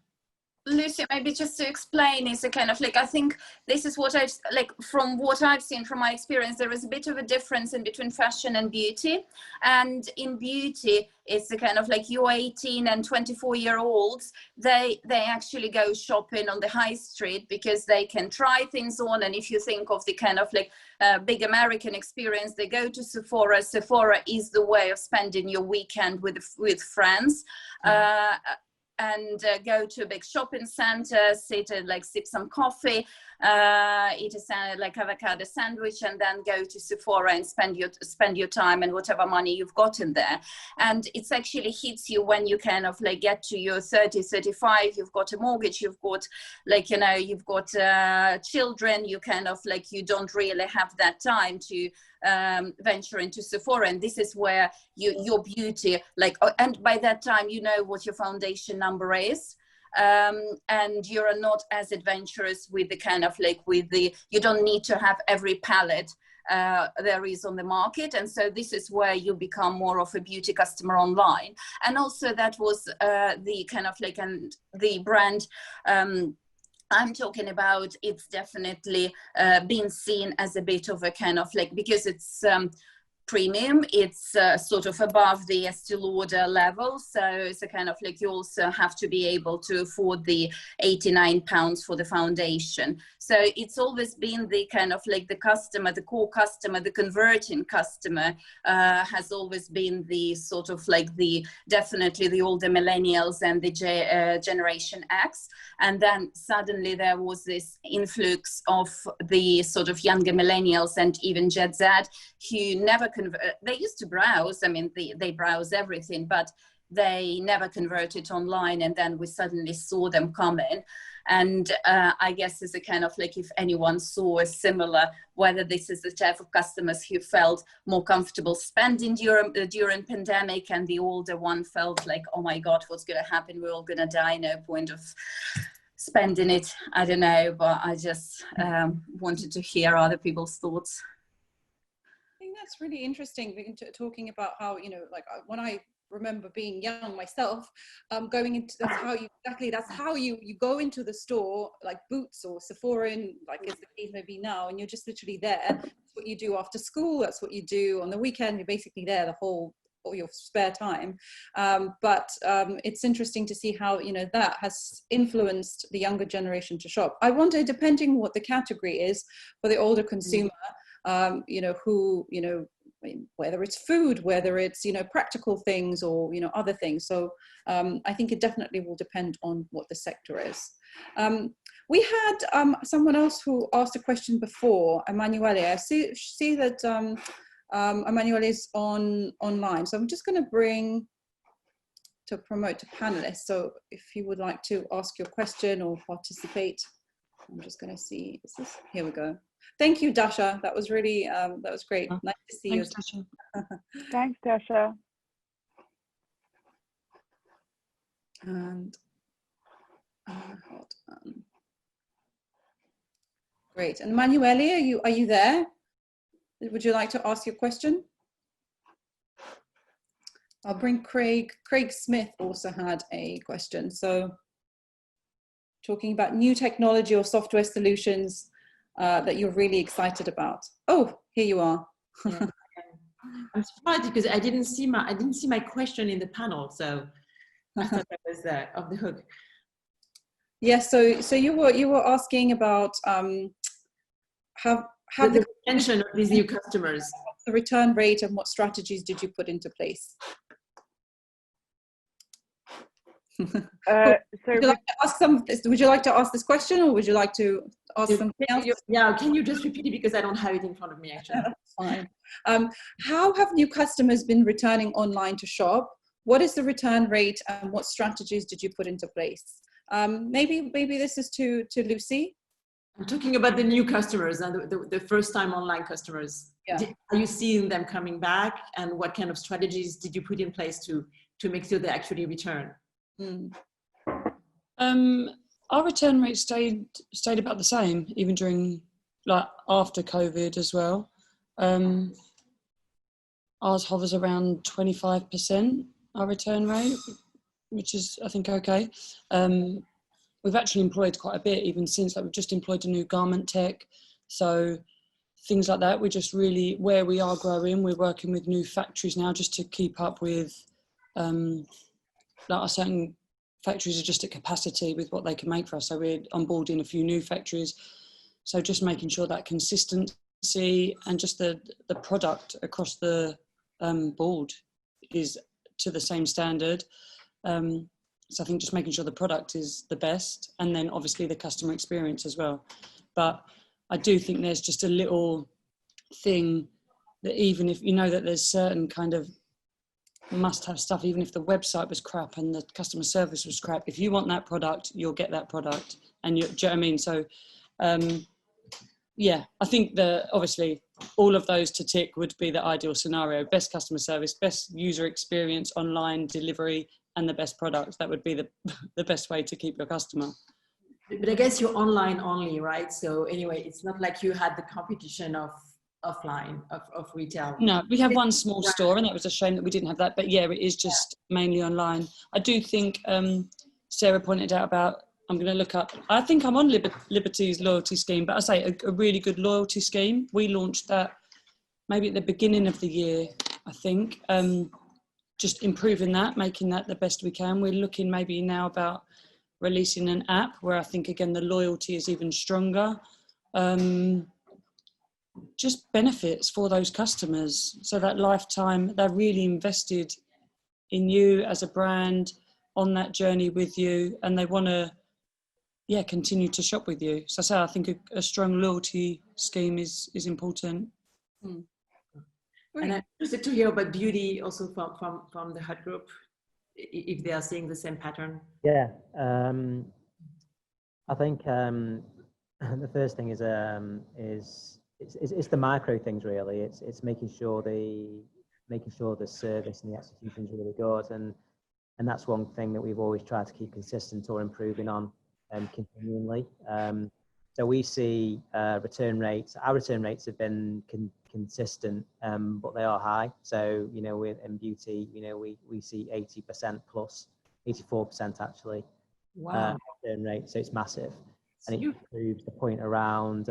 Lucy, maybe just to explain, is a kind of like, I think this is what I've, like, from what I've seen from my experience, there is a bit of a difference in between fashion and beauty. And in beauty, it's the kind of like your 18 and 24-year-olds, they actually go shopping on the high street because they can try things on. And if you think of the kind of like big American experience, they go to Sephora. Sephora is the way of spending your weekend with friends. And go to a big shopping center, sit and like sip some coffee. eat like avocado sandwich, and then go to Sephora and spend your time and whatever money you've got in there. And it's actually hits you when you kind of like get to your 30, 35, you've got a mortgage, you've got like, you know, you've got children, you kind of like, you don't really have that time to venture into Sephora. And this is where your beauty, like, and by that time, you know what your foundation number is. And you're not as adventurous with the kind of like you don't need to have every palette there is on the market. And so this is where you become more of a beauty customer online. And also that was the kind of like, and the brand I'm talking about, it's definitely been seen as a bit of a kind of like, because it's premium, it's sort of above the Estee Lauder level, so it's a kind of like, you also have to be able to afford the £89 for the foundation. So it's always been the kind of like the customer, the core customer, the converting customer has always been the sort of like definitely the older millennials and the Generation X. And then suddenly there was this influx of the sort of younger millennials and even Gen Z who never they used to browse. I mean, they browse everything, but they never converted online. And then we suddenly saw them come in. And I guess it's a kind of like, if anyone saw a similar, whether this is the type of customers who felt more comfortable spending during pandemic, and the older one felt like, oh my God, what's going to happen? We're all going to die. No point of spending it. I don't know, but I just wanted to hear other people's thoughts. I think that's really interesting, talking about how, you know, like when I remember being young myself, going into, that's how you go into the store, like Boots or Sephora, like as the case may be now, and you're just literally there. That's what you do after school, that's what you do on the weekend, you're basically there the whole or your spare time. But it's interesting to see how, you know, that has influenced the younger generation to shop. I wonder, depending what the category is for the older consumer, you know, who, you know, whether it's food, whether it's, you know, practical things or, you know, other things. So I think it definitely will depend on what the sector is. We had someone else who asked a question before, Emanuele. I see that Emanuele is online. So I'm just going to bring to promote to panelists. So if you would like to ask your question or participate, I'm just going to see, here we go. Thank you, Dasha. That was really, that was great. Nice to see you. Dasha. Thanks, Dasha. And hold on. Great. And Emanuele, are you there? Would you like to ask your question? I'll bring Craig. Craig Smith also had a question. So talking about new technology or software solutions that you're really excited about. Oh, here you are. Yeah. I'm surprised because I didn't see my question in the panel, so I thought that was off the hook. Yes, so you were asking about how the retention of these new customers, the return rate, and what strategies did you put into place? Would you like to ask this question, or would you like to ask something else? Yeah, can you just repeat it, because I don't have it in front of me actually. Fine. How have new customers been returning online to shop? What is the return rate, and what strategies did you put into place? Maybe this is to Lucy. I'm talking about the new customers and the first time online customers. Yeah. Are you seeing them coming back, and what kind of strategies did you put in place to make sure they actually return? Our return rate stayed about the same, even during, like, after COVID as well. Ours hovers around 25%, our return rate, which is, I think, okay. We've actually employed quite a bit even since, like, we've just employed a new garment tech. So things like that, we're just really, where we are growing, we're working with new factories now just to keep up with, like, our certain factories are just at capacity with what they can make for us. So we're onboarding a few new factories. So just making sure that consistency and just the product across the board is to the same standard. So I think just making sure the product is the best, and then obviously the customer experience as well. But I do think there's just a little thing that even if you know that there's certain kind of must-have stuff, even if the website was crap and the customer service was crap, if you want that product, you'll get that product. And do you know what I mean? So, yeah, I think that obviously all of those to tick would be the ideal scenario. Best customer service, best user experience, online delivery, and the best product. That would be the best way to keep your customer. But I guess you're online only, right? So anyway, it's not like you had the competition of offline, of retail. No, we have one small store, and that was a shame that we didn't have that. But yeah, it is just mainly online. I do think Sarah pointed out about, I'm going to look up, I think I'm on Liberty's loyalty scheme, but I say a really good loyalty scheme. We launched that maybe at the beginning of the year, I think. Just improving that, making that the best we can. We're looking maybe now about releasing an app where I think, again, the loyalty is even stronger. Just benefits for those customers. So that lifetime, they're really invested in you as a brand, on that journey with you, and they want to, yeah, continue to shop with you. So I think a strong loyalty scheme is important. Mm. And I'm interested to hear about beauty also from the Hut Group, if they are seeing the same pattern. Yeah, I think the first thing is it's the micro things really. It's making sure the service and the execution is really good, and that's one thing that we've always tried to keep consistent or improving on continually. So we see return rates. Our return rates have been consistent, but they are high. So in beauty, we see 80% plus, 84% actually. Wow. Return rate. So it's massive. And it proves the point around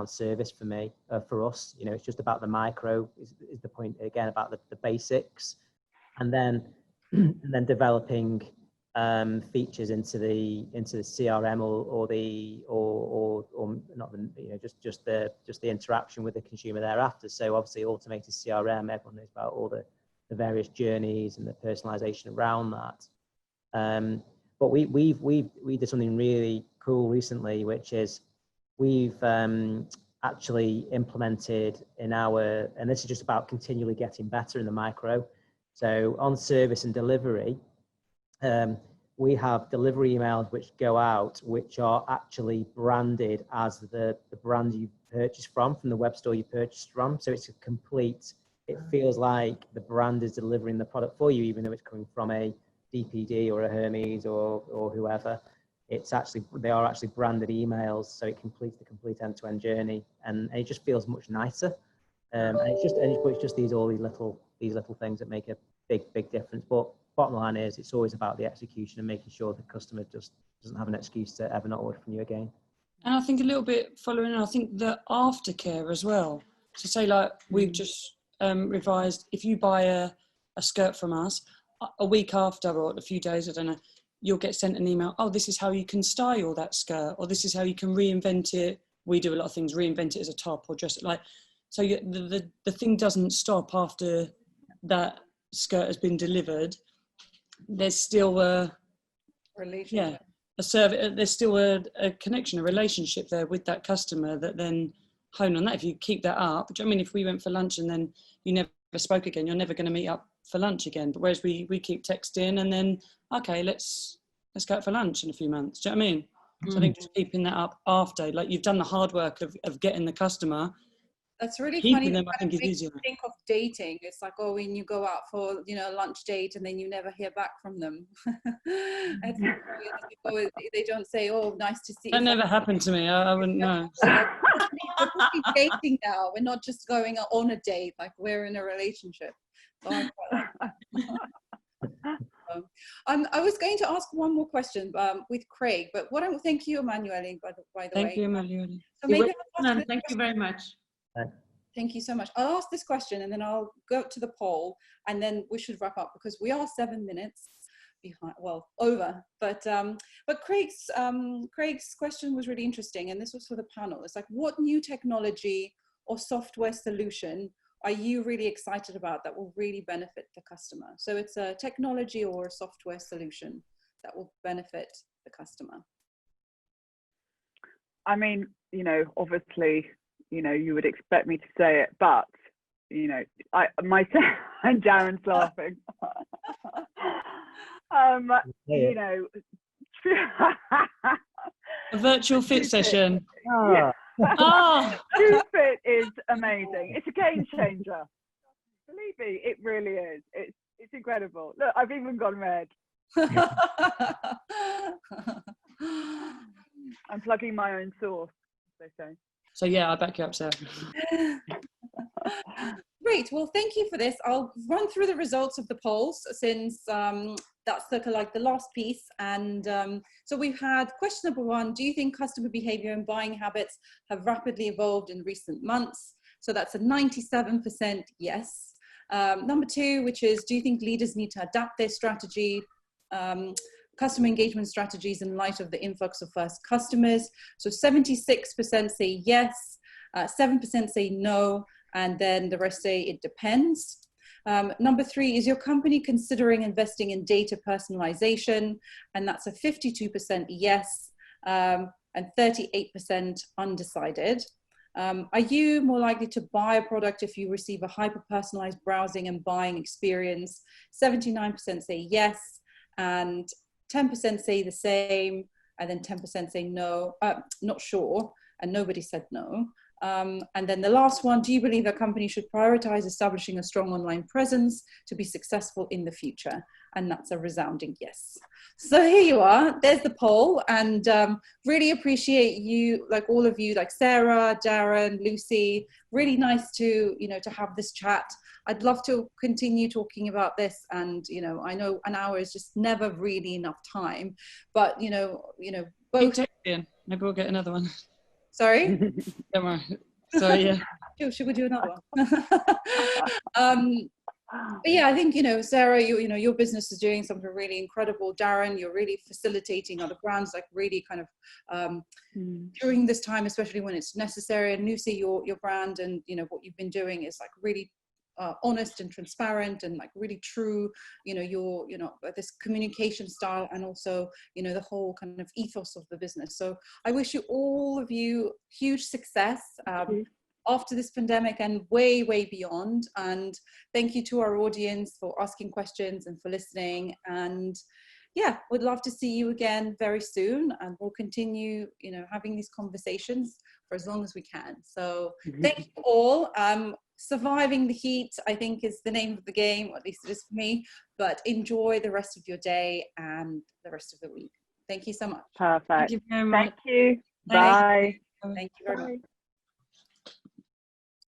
service for me, for us. It's just about the micro is the point again, about the basics, and then developing features into the CRM or not just the interaction with the consumer thereafter. So obviously automated CRM, everyone knows about all the various journeys and the personalization around that. But we did something really cool recently, which is we've actually implemented in our, and this is just about continually getting better in the micro. So on service and delivery, we have delivery emails which go out, which are actually branded as the brand you purchased from the web store you purchased from. So it's a complete, it feels like the brand is delivering the product for you, even though it's coming from a DPD or a Hermes or whoever. They are actually branded emails, so it completes the complete end-to-end journey, and it just feels much nicer. And it's just these little things that make a big difference. But bottom line is, it's always about the execution and making sure the customer just doesn't have an excuse to ever not order from you again. And I think a little bit following, I think the aftercare as well. So say like we've just revised, if you buy a skirt from us, a week after or a few days, I don't know, you'll get sent an email, oh, this is how you can style that skirt, or this is how you can reinvent it. We do a lot of things, reinvent it as a top or just like, so the thing doesn't stop after that skirt has been delivered. There's still a relationship. Yeah, there's still a connection, a relationship there with that customer that then hone on that. If you keep that up, do you know what I mean? If we went for lunch and then you never spoke again, you're never going to meet up for lunch again. But whereas we keep texting and then, okay, let's go out for lunch in a few months. Do you know what I mean? So I think just keeping that up after, like you've done the hard work of getting the customer. That's really keeping funny. them, I think, is easier. Think of dating. It's like, oh, when you go out for lunch date and then you never hear back from them. They don't say, oh, nice to see you. That never happened to me. I wouldn't know. We're probably dating now. We're not just going on a date. Like we're in a relationship. So I was going to ask one more question with Craig, but thank you, Emanuele, by the way. Thank you, Emanuele. So maybe thank you very much. Thank you so much. I'll ask this question and then I'll go to the poll, and then we should wrap up because we are 7 minutes behind, well, over. But Craig's question was really interesting, and this was for the panel. It's like, what new technology or software solution are you really excited about that will really benefit the customer? So it's a technology or a software solution that will benefit the customer. I mean, you know, obviously, you know, you would expect me to say it, but, you know, and Darren's laughing. You know, A virtual fit session. Yeah. Oh, TrueFit is amazing. It's a game changer. Believe me, it really is. It's incredible. Look, I've even gone red. I'm plugging my own source, as they say. so yeah, I back you up, Sarah. Great. Well, thank you for this. I'll run through the results of the polls since that's like the last piece. And so we've had question number 1, do you think customer behavior and buying habits have rapidly evolved in recent months? So that's a 97% yes. Number 2, which is, do you think leaders need to adapt their strategy, customer engagement strategies in light of the influx of first customers? So 76% say yes, 7% say no, and then the rest say it depends. Number 3, is your company considering investing in data personalization? And that's a 52% yes, and 38% undecided. Are you more likely to buy a product if you receive a hyper-personalized browsing and buying experience? 79% say yes, and 10% say the same, and then 10% say no, not sure, and nobody said no. And then the last one, do you believe a company should prioritize establishing a strong online presence to be successful in the future? And that's a resounding yes. So here you are, there's the poll, and really appreciate you, like all of you, like Sarah, Darren, Lucy, really nice to, you know, to have this chat. I'd love to continue talking about this, and, you know, I know an hour is just never really enough time, but, you know, both. Maybe we'll get another one. Sorry? Don't worry. Sorry, yeah. Should we do another one? But yeah, I think, you know, Sarah, you know, your business is doing something really incredible. Darren, you're really facilitating other brands, like really kind of during this time, especially when it's necessary. And Lucy, your brand and, you know, what you've been doing is like really honest and transparent and like really true, you know, your, you know, this communication style, and also, you know, the whole kind of ethos of the business. So I wish you, all of you, huge success after this pandemic and way, way beyond. And thank you to our audience for asking questions and for listening. And yeah, we'd love to see you again very soon, and we'll continue, you know, having these conversations for as long as we can. So thank you all. Surviving the heat, I think, is the name of the game, or at least it is for me. But enjoy the rest of your day and the rest of the week. Thank you so much. Perfect. Thank you very much. Thank you. Bye. Thank you very much.